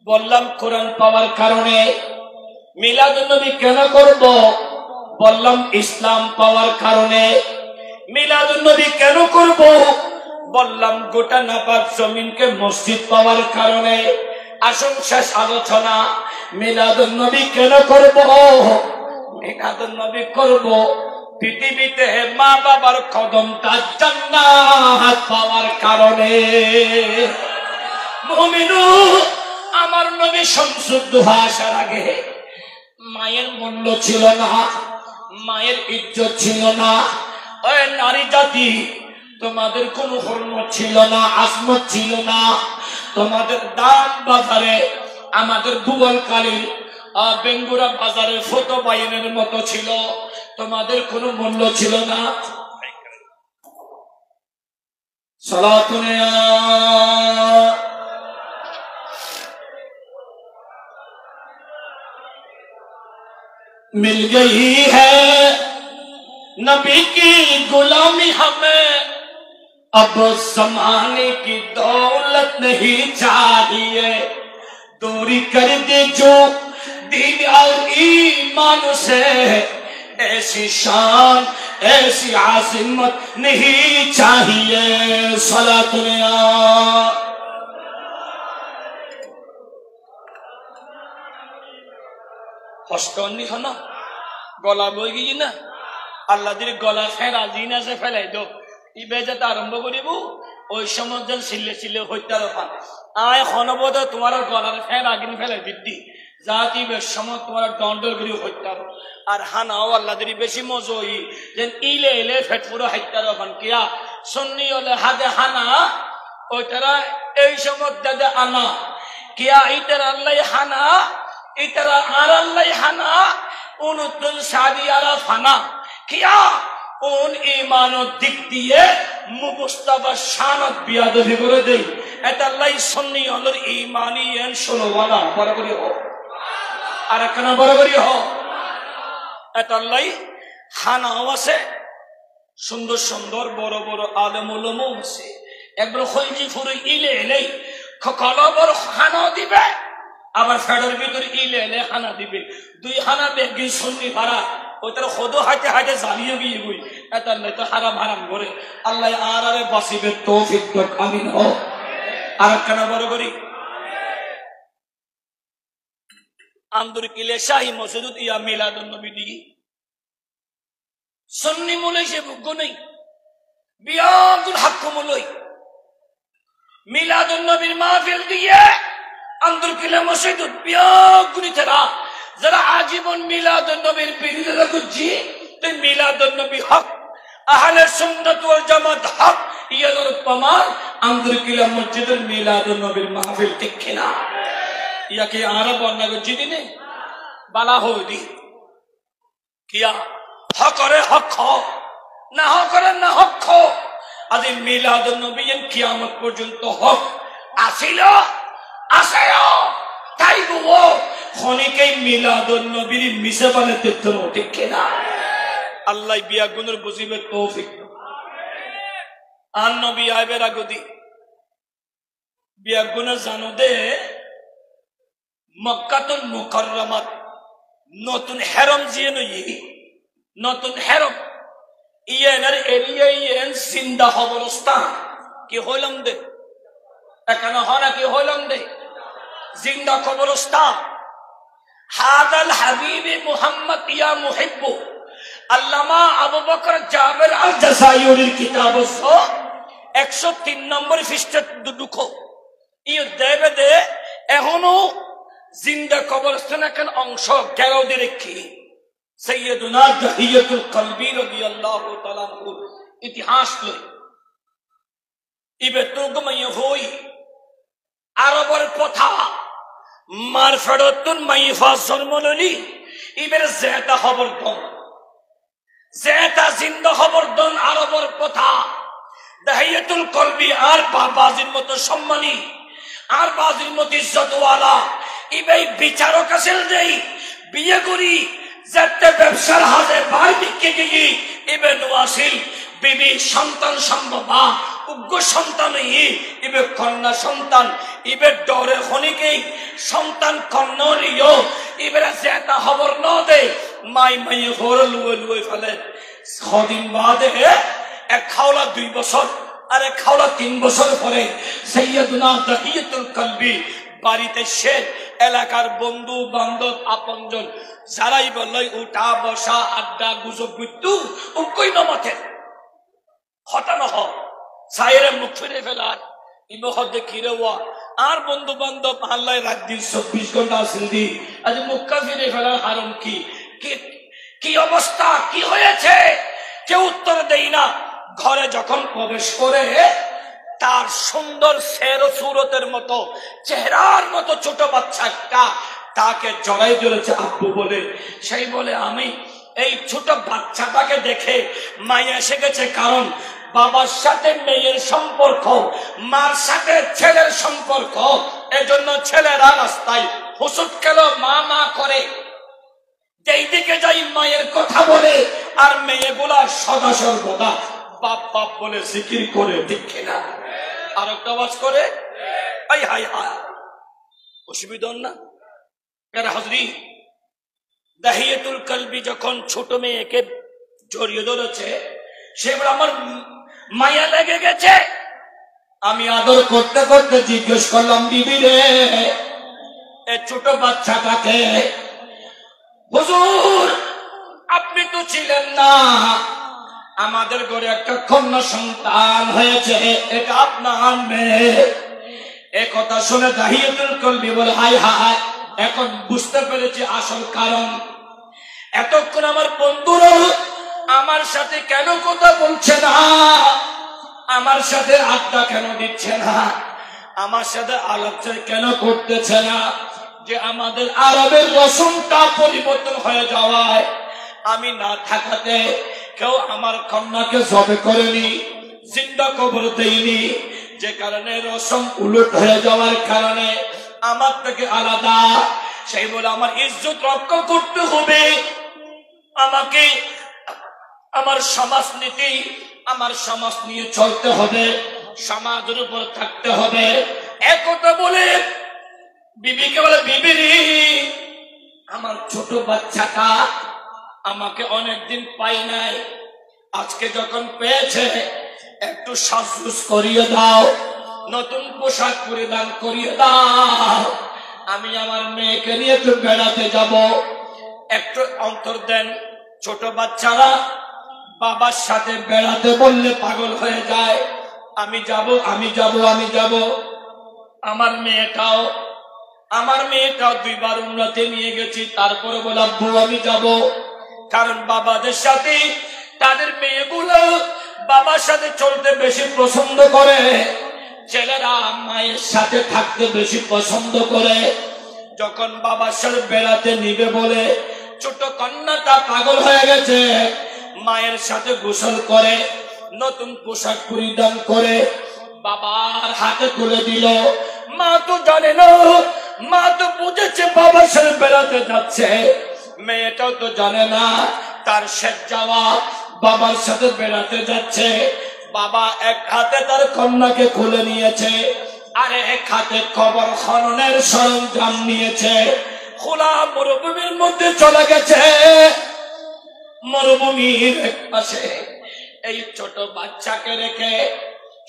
বললাম কোরআন পাওয়ার কারণে। মিলাদুন নবী কেন করব? বললাম ইসলাম পাওয়ার কারণে। মিলাদুন নবী কেন করব? বললাম গোটা নাপাক জমিনকে মসজিদ পাওয়ার কারণে। আসুন শেষ আলোচনা। মিলাদুন নবী কেন করব? মিলাদুন নবী করব পৃথিবীতে মা বাবার কদমটা জান্নাত পাওয়ার কারণে। মুমিনু, আমার নবী শামসুদ্দোহা আসার আগে মায়ের মূল্য ছিল না, মায়ের ইজ্জত ছিল না। ওই নারী জাতি, তোমাদের কোনো হরমত ছিল না, আজমত ছিল না। তোমাদের দাম বাজারে আমাদের ভুবনকালীর বেঙ্গুরা বাজারে ফটো বাইনের মতো ছিল। তোমাদের কোনো মূল্য ছিল না। সালাতুনে मिल गई है नबी की गुलामी हमें, अब ज़माने की दौलत नहीं चाहिए। दूरी कर दे जो दीन और ईमान से, ऐसी शान ऐसी आज़मत नहीं चाहिए। सलातुन কষ্ট নিহ না, গলা বই গিয়ে না, আল্লাহ দিদি গলা ফেরা দিন আছে ফেলাই দো ইবে যাতে আরম্ভ করিব। ওই সময় যেন সিলে সিলে হইতার ফান আয় হনবদ তোমার গলার ফের আগিন ফেলাই দিদি যাতে ইবের সময় তোমার দণ্ডর করি হইতার। আর হানাও আল্লাহ দিদি বেশি মজই যেন ইলে ইলে ফেট পুরো হাইতার ফান কিয়া সন্নি হলে হাদে হানা ওই তারা এই সময় দাদা আনা কিয়া ইতার আল্লাহ হানা ইতারা আর আল্লাহ হানা উনুতুন সাদিয়ারা ফানা কিয়া উন ঈমানের দিক দিয়ে মুস্তাফা শানত বিয়াদবি করে দেই। এটা আল্লাহ সুন্নি হলর ঈমানি এন শুনওয়ালা বরাবরই হো আর কেন বরাবরই হো। এটা আল্লাহ খানাও আছে, সুন্দর সুন্দর বড় বড় আলেম উলামা আছে। একবার খলজি ফুরে ইলে এলেই কলা বড় খানাও দিবে, আবার ফেডার ভিতরে ইলে এলে খানা দিবে। দুই খানা বেগি সুন্নি ভাড়া ওই তার সদো হাইতে হাইতে জ্বালিয়ে গিয়ে বই এটা নাই তো হারাম হারাম করে। আল্লাহ আর আরে বাঁচিবে তৌফিক তো আমিন হো আর কেন বড় করি আন্দর কিলে শাহী মসজিদ ইয়া মিলাদুন নবী দিগি সুন্নি মুলে সে বুগ্য নেই বিয়াদুল হক মুলই মিলাদুন নবীর মাহফিল দিয়ে আন্দর কিলে মসজিদ বিয়াগুনি তেরা যারা আজীবন মিলাদুন নবীর বিরোধিতা করছি তাই মিলাদুন নবী হক আহলে সুন্নাত ওয়াল জামাত হক ইয়ার প্রমাণ আন্দর কিলে মসজিদের মিলাদুন নবীর মাহফিল ঠিক কিনা ইয়াকে আরব বর্ণনা করছি দিনে বালা হইদি কিয়া হকরে হক না হকরে না হক আজ মিলাদুন নবী কিয়ামত পর্যন্ত হক আসিল আসেও তাই গো খনিকে মিলাদুন নবীর মিশে বানাতে তো ঠিক কিনা আল্লাহ বিয়া গুণের বুঝিবে তৌফিক আর নবী আইবের আগদি বিয়াগুনা জানো দে মক্কাতুল মুকাররমাত নতুন হেরম জিয়ে নই নতুন হেরম ইয়েনের এরিয়া ইয়েন জিন্দা খবরস্থান কি হইলাম দে এখানে হনা কি হইলাম দে জিন্দা কবরস্থান হাদাল হাবিবি মুহাম্মদ ইয়া মুহিব্বু আল্লামা আবু বকর জাবের আল জাযাইরির কিতাব 103 নম্বর পৃষ্ঠা দুখো ইয়ে দেবে দে এখনো জিন্দা কবরস্থান এখন অংশ গেরাও দিয়ে রেখি সৈয়দুনা দাহিয়াতুল কলবি রাদিয়াল্লাহু তাআলা আনহু ইতিহাস লই ইবে তুগমাই হই আরবের কথা মারফাদাতুন মাইফা জন্মললি ইবের জেতা খবর দন জেতা জিন্দা খবর দন আরবের কথা দাহিয়াতুল কলবি আর বাবাজির মতো সম্মানী আর বাজির মতো ইজ্জতওয়ালা ইবেই বিচারক আসল দেই বিয়ে করি যাতে ব্যবসার হাতে ভাই দিকে গিয়ে ইবে নোয়াসিল বিবি সন্তান সম্ভবা উগ্র সন্তান ইবে কন্যা সন্তান ইবে ডরে খনিকে সন্তান কন্যরিও ইবের জেতা খবর ন দে মাই মাই ঘর লুয়ে লুয়ে ফেলে ছদিন বাদে এক খাওলা 2 বছর আর এক খাওলা 3 বছর পরে সৈয়দুনা দাহিয়াতুল কলবি বাড়িতে সে এলাকার বন্ধু বান্ধব আপনজন যারাই বললই উঠা বসা আড্ডা গুজব বিট্টু কই নমতে হতানো হ সাইরে মুখ ফিরে ফেলার ইবো হদে কিরেওয়া আর বন্ধু বান্ধব আল্লাহ রাত দিন 24 ঘন্টা আসিল দি আজ মুখ ফিরে ফেলার কারণ কি কি অবস্থা কি হয়েছে কেউ উত্তর দেই না ঘরে যখন প্রবেশ করে তার সুন্দর শের সুরতের মতো চেহারার মতো ছোট বাচ্চাটা তাকে জড়াই ধরেছে আব্বু বলে সেই বলে আমি এই ছোট বাচ্চাটাকে দেখে মায়া এসে গেছে কারণ বাবার সাথে মেয়ের সম্পর্ক মার সাথে ছেলের সম্পর্ক এজন্য ছেলেরা রাস্তায় হুসুট খেল মা মা করে যেই দিকে যাই মায়ের কথা বলে আর মেয়েগুলা সদা সর্বদা বাপ বাপ বলে জিকির করে দেখে না আর একটা আওয়াজ করে আই হাই হাই অসুবিধা না কেন হাজরি দাহিয়াতুল কলবি যখন ছোট মেয়েকে জড়িয়ে ধরেছে সেগুলো আমার মায়া লেগে গেছে আমি আদর করতে করতে জিজ্ঞেস করলাম বিবি রে এ ছোট বাচ্চাটাকে হুজুর আপনি তো ছিলেন না আমাদের ঘরে একটা কন্যা সন্তান হয়েছে এটা আপনার মেয়ে এ কথা শুনে দাহিয়াতুল কলবি বলে হাই হাই এখন বুঝতে পেরেছি আসল কারণ এতক্ষণ আমার বন্ধুরা আমার সাথে কেন কথা বলছে না আমার সাথে আড্ডা কেন দিচ্ছে না আমার সাথে আলোচনা কেন করতেছে না যে আমাদের আরবের রসমটা পরিবর্তন হয়ে যাওয়ায় আমি না থাকাতে কেউ আমার কন্যাকে জবে করেনি জিন্দা কবর দেয়নি যে কারণে রসম উলট হয়ে যাওয়ার কারণে আমার থেকে আলাদা সেই বলে আমার ইজ্জত রক্ষা করতে হবে আমাকে আমার সমাজনীতি আমার সমাজ নিয়ে চলতে হবে সমাজের উপর থাকতে হবে একথা বলে বিবিকে বলে বিবি আমার ছোট বাচ্চাটা আমাকে অনেকদিন পাই নাই আজকে যখন পেয়েছে একটু সাজগুজ করিয়ে দাও নতুন পোশাক পরিধান করিয়ে দাও আমি আমার মেয়েকে নিয়ে একটু বেড়াতে যাব একটু অন্তর দেন ছোট বাচ্চারা বাবার সাথে বেড়াতে বললে পাগল হয়ে যায় আমি যাব আমি যাব আমি যাব আমার মেয়েটাও 2 বার উমরাতে নিয়ে গেছি তারপরে বলে আব্বু আমি যাব কারণ বাবাদের সাথে তাদের মেয়েগুলো বাবার সাথে চলতে বেশি পছন্দ করে ছেলেরা মায়ের সাথে থাকতে বেশি পছন্দ করে যখন বাবার সাথে বেড়াতে নিবে বলে ছোট কন্যাটা পাগল হয়ে গেছে মায়ের সাথে গোসল করে নতুন পোশাক পরিধান করে বাবার হাতে তুলে দিল মা তো জানে না মা তো বুঝেছে বাবার সাথে বেড়াতে যাচ্ছে মেয়েটাও তো জানে না তার শেষ যাওয়া বাবার সাথে বেড়াতে যাচ্ছে বাবা এক হাতে তার কন্যাকে খুলে নিয়েছে, আর এক হাতে কবর খননের সরঞ্জাম নিয়েছে। খোলা মরুভূমির মধ্যে চলে গেছে। মরুভূমির এক পাশে এই ছোট বাচ্চাকে রেখে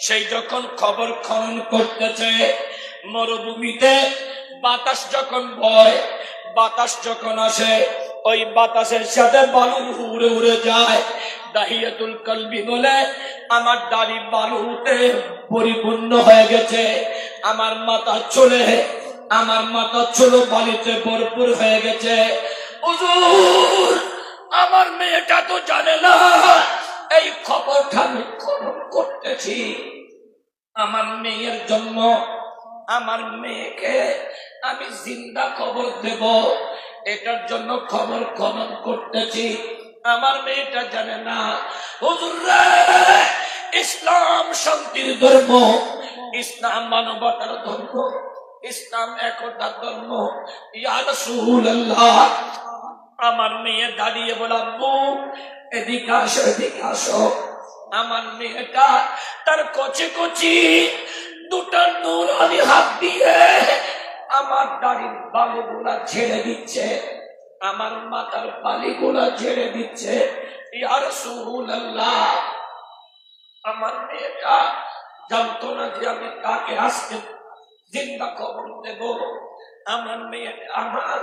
সেই যখন কবর খনন করতেছে, মরুভূমিতে বাতাস যখন বয়, বাতাস যখন আসে, ওই বাতাসের সাথে বালু উড়ে উড়ে যায়। দাহিয়াতুল কলবি বলে, আমার দাড়ি বালুতে পরিপূর্ণ হয়ে গেছে, আমার মাথা চুল বালিতে ভরপুর হয়ে গেছে। হুজুর, আমার মেয়েটা তো জানে না এই খবরটা আমি খনন করতেছি। আমার মেয়ের জন্য, আমার মেয়েকে আমি জিন্দা খবর দেব, এটার জন্য খবর খনন করতেছি। আমার মেয়েটা জানে না। হুজুর রে, ইসলাম শান্তির ধর্ম, ইসলাম মানবতার ধর্ম, ইসলাম একতার ধর্ম। ইয়া রাসূলুল্লাহ, আমার মেয়ে দাঁড়িয়ে বলে, আব্বু এদিকে আসো, এদিকে আসো। আমার মেয়েটা তার কচি কচি দুটা নূরানি হাত দিয়ে আমার দাড়ির বালুগুলা ঝেড়ে দিচ্ছে, আমার মাথার বালিগুলা ঝেড়ে দিচ্ছে। ইয়া রাসূলুল্লাহ, আমার মেয়েটা জানতো না যে আমি তাকে আজকে জিন্দা খবর দেব। আমার মেয়েটা আমার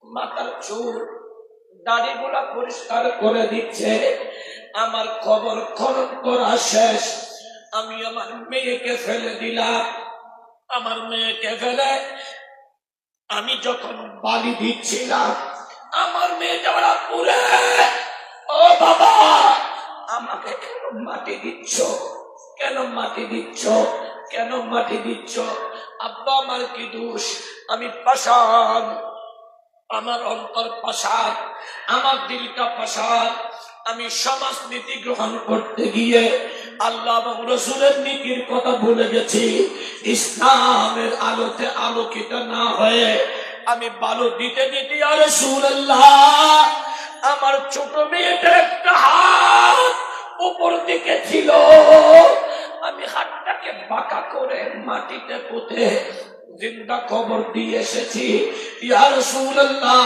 মাথার চুল দাড়িগুলা পরিষ্কার করে দিচ্ছে। আমার খবর খনন করা শেষ, আমি আমার মেয়েকে ফেলে দিলাম। আমার মেয়েকে ফেলে আমি যখন বালি দিচ্ছিলাম, আমার মেয়েটা বলা, পুরে ও বাবা, আমাকে কেন মাটি দিচ্ছ, কেন মাটি দিচ্ছ, কেন মাটি দিচ্ছ? আব্বা, আমার কি দোষ? আমি পাষাণ, আমার অন্তর পাষাণ, আমার দিলটা পাষাণ। আমি সমাজনীতি গ্রহণ করতে গিয়ে আল্লাহ এবং রাসূলের নীতির কথা ভুলে গেছি। ইসলামের আলোতে আলোকিত না হয়ে আমি বালু দিতে দিতে, ইয়া রাসূলুল্লাহ, আমার ছোট মেয়েটার একটা হাত উপর দিকে ছিল, আমি হাতটাকে বাঁকা করে মাটিতে পুঁতে জিন্দা খবর দিয়ে এসেছি। ইয়া রাসূলুল্লাহ,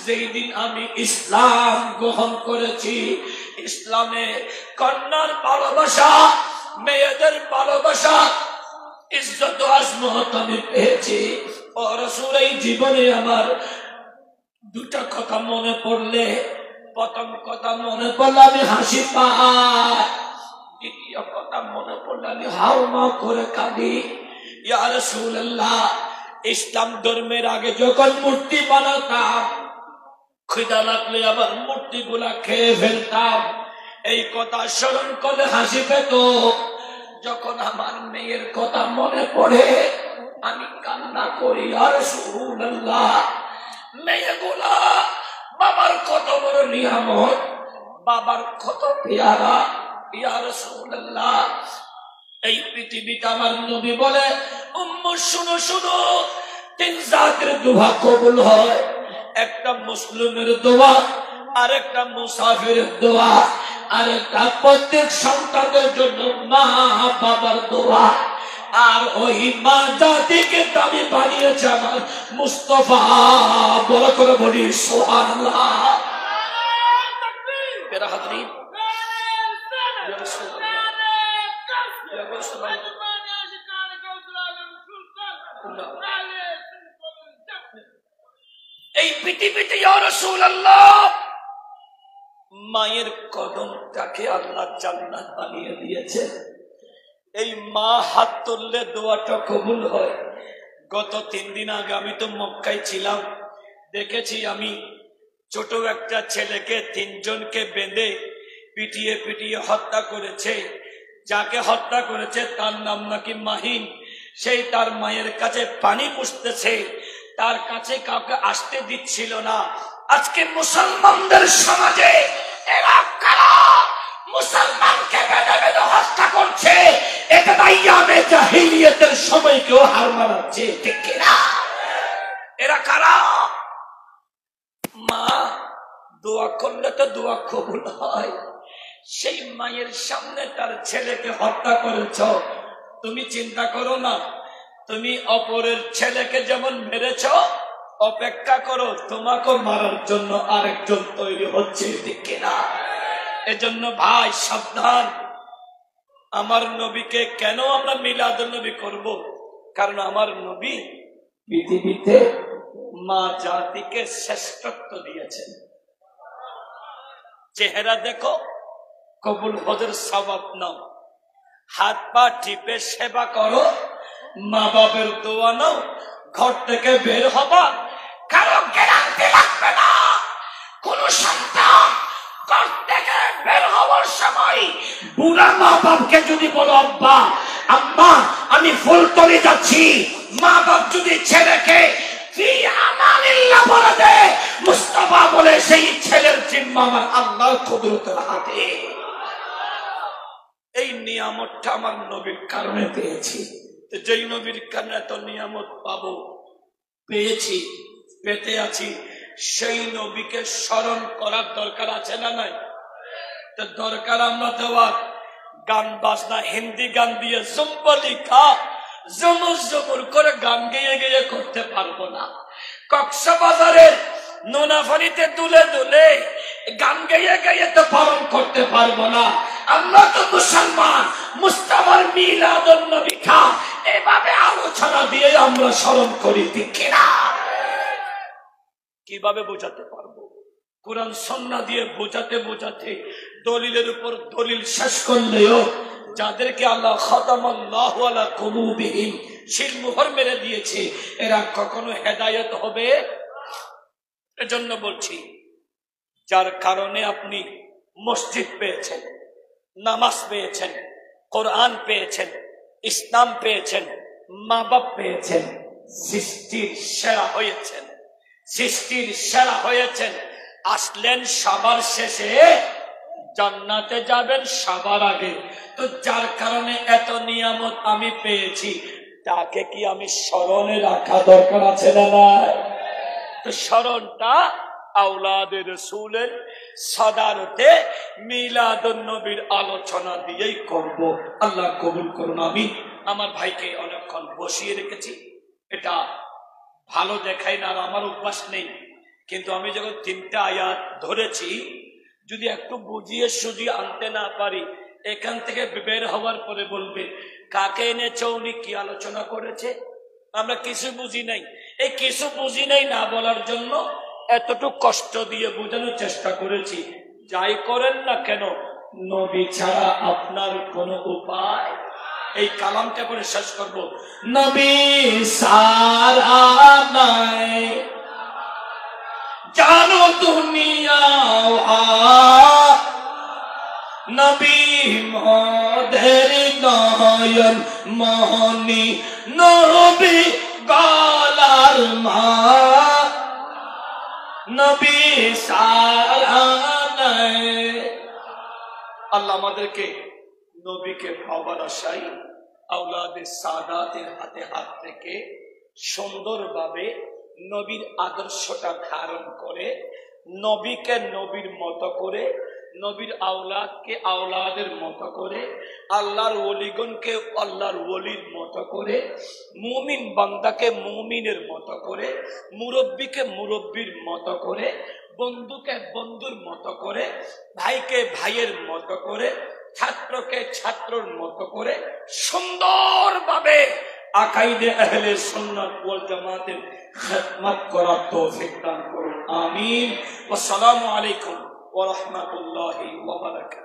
যেই দিন আমি ইসলাম গ্রহণ করেছি, ইসলামে কন্যার ভালোবাসা, মেয়েদের ভালোবাসা, ইজ্জত আজমত আমি পেয়েছি। ও রাসূল, এই জীবনে আমার দুটা কথা মনে পড়লে, প্রথম কথা মনে পড়লে আমি হাসি পাই, দ্বিতীয় কথা মনে পড়লে আমি হাউমাউ করে কাঁদি। ইয়া রাসূলুল্লাহ, ইসলাম ধর্মের আগে যখন মূর্তি বানাতাম, খিদা লাগলে আবার মূর্তিগুলা খেয়ে ফেলতাম। এই কথা স্মরণ করলে হাসি পেত। যখন আমার মেয়ের কথা মনে পড়ে আমি কান্না করি। ইয়া রাসূলুল্লাহ, মেয়েগুলা বাবার কত বড় নিয়ামত, বাবার কত পেয়ারা। ইয়া রাসূলুল্লাহ, এই পৃথিবীতে আমার নবী বলে, উম্মু শুনো শুনো, তিন জাতের দোয়া কবুল হয়, একটা মুসলিমের দোয়া, আর একটা মুসাফিরের দোয়া, আর একটা প্রত্যেক সন্তানের জন্য মা বাবার দোয়া। আর ওই মা জাতিকে দামি বানিয়েছে আমার মুস্তাফা। বড় করে বলি সুবহানাল্লাহ। মেরা হাজরিন, এই পৃথিবীতে ইয়া রাসূলুল্লাহ মায়ের কদমটাকে আল্লাহ জান্নাত বানিয়ে দিয়েছে। এই মা হাত তুললে দোয়াটা কবুল হয়। গত 3 দিন আগে আমি তো মক্কায় ছিলাম, দেখেছি আমি ছোট একটা ছেলেকে 3 জনকে বেঁধে পিটিয়ে পিটিয়ে হত্যা করেছে। যাকে হত্যা করেছে তার নাম নাকি মাহিন। সেই তার মায়ের কাছে পানি পুষতেছে, তার কাছে কাউকে আসতে দিচ্ছিল না। আজকে মুসলমানদের সমাজে এরা কারা মুসলমানকে বেঁধে বেঁধে হত্যা করছে? এটা আইয়ামে জাহিলিয়াতের সময়কেও হার মানাচ্ছে, ঠিক কিনা? এরা কারা? মা দোয়া করলে তো দোয়া কবুল হয়, সেই মায়ের সামনে তার ছেলেকে হত্যা করেছ। তুমি চিন্তা করো না, তুমি অপরের ছেলেকে যেমন মেরেছ, অপেক্ষা করো তোমাকে মারার জন্য আরেকজন তৈরি হচ্ছে, ঠিক কিনা? এজন্য ভাই সাবধান। আমার নবীকে কেন আমরা মিলাদুন নবী করব? কারণ আমার নবী পৃথিবীতে মা জাতিকে শ্রেষ্ঠত্ব দিয়েছেন। চেহারা দেখো, কবুল হজের সওয়াব নাও, হাত পা টিপে সেবা করো, মা বাবার দোয়া নাও, ঘর থেকে বের হবা, কারো গ্যারান্টি লাগবে না। কোন সন্তান ঘর থেকে বের হওয়ার সময় বুড়া মা বাপকে যদি বলো আব্বা আম্মা আমি ফুলতলি যাচ্ছি, মা বাপ যদি ছেলেকে বলে দে মুস্তাফা বলে, সেই ছেলের জিম্মা আমার আল্লাহর কুদরতের হাতে। এই নিয়ামতটা আমার নবীর কারণে পেয়েছি। যেই নবীর কারণে তো নিয়ামত পাবো, পেয়েছি, পেতে আছি, সেই নবীকে স্মরণ করার দরকার আছে না নাই? তো দরকার আমরা তো আর গান বাজনা হিন্দি গান দিয়ে জম্বলিখা জমর জমর করে গান গেয়ে গেয়ে করতে পারবো না। কক্সবাজারের নোনাফানিতে দুলে দুলে গান গেয়ে গেয়ে তো পালন করতে পারবো না। আমরা তো মুসলমান, মুস্তাফার মিলাদুন নবী খা এভাবে আলোচনা দিয়ে আমরা স্মরণ করি, ঠিক কিনা? কিভাবে বোঝাতে পারবো? কোরআন সুন্নাহ দিয়ে বোঝাতে বোঝাতে দলিলের উপর দলিল শেষ করলেও যাদেরকে আল্লাহ খাতামাল্লাহু আলা কুলুবিহিম সিল মোহর মেরে দিয়েছে, এরা কখনো হেদায়েত হবে? এজন্য বলছি, যার কারণে আপনি মসজিদ পেয়েছেন, নামাজ পেয়েছেন, কোরআন পেয়েছেন, ইসলাম পেয়েছেন, মা বাপ পেয়েছেন, সৃষ্টির সেরা হয়েছেন, সৃষ্টির সেরা হয়েছেন, আসলেন সবার শেষে, জান্নাতে যাবেন সবার আগে। তো যার কারণে এত নিয়ামত আমি পেয়েছি, তাকে কি আমি স্মরণে রাখা দরকার আছে না নাই? তো স্মরণটা আওলাদে রাসূলের সাদারতে মিলাদুন নবীর আলোচনা দিয়েই করব। আল্লাহ কবুল করুন। আমি আমার ভাইকে অনেকক্ষণ বসিয়ে রেখেছি, এটা ভালো দেখাই না, আর আমার অভ্যাস নেই, কিন্তু আমি যখন 3টা আয়াত ধরেছি, যদি একটু বুঝিয়ে সুজিয়ে আনতে না পারি, এখান থেকে বের হওয়ার পরে বলবে কাকে এনেছে, উনি কি আলোচনা করেছে, আমরা কিছু বুঝি নাই। এই কিছু বুঝি নাই না বলার জন্য এতটুকু কষ্ট দিয়ে বোঝানোর চেষ্টা করেছি। যাই করেন না কেন, নবী ছাড়া আপনার কোনো উপায়। এই কালামটা করে শেষ করব। নবী সারা নাই জানো দুনিয়া, নবী মোদের নয়ন মোহনী, নবী গলার মা, নবী সারা নাই। আল্লাহ আমাদেরকে নবীকে পাওয়ার আশাই আওলাদে সাদাতের হাতে হাত থেকে সুন্দরভাবে নবীর আদর্শটা ধারণ করে, নবীকে নবীর মতো করে, নবীর আওলাদকে আওলাদের মতো করে, আল্লাহর ওলিগণকে আল্লাহর ওলির মতো করে, মুমিন বান্দাকে মুমিনের মতো করে, মুরব্বীকে মুরব্বীর মতো করে, বন্ধুকে বন্ধুর মতো করে, ভাইকে ভাইয়ের মতো করে, ছাত্রকে ছাত্রর মতো করে সুন্দরভাবে আকাইদে আহলে সুন্নাত ওয়াল জামাতের খিদমত করার তৌফিক দান করুন। আমিন। আসসালামু আলাইকুম ওয়া রাহমাতুল্লাহি ওয়া বারাকাতুহু।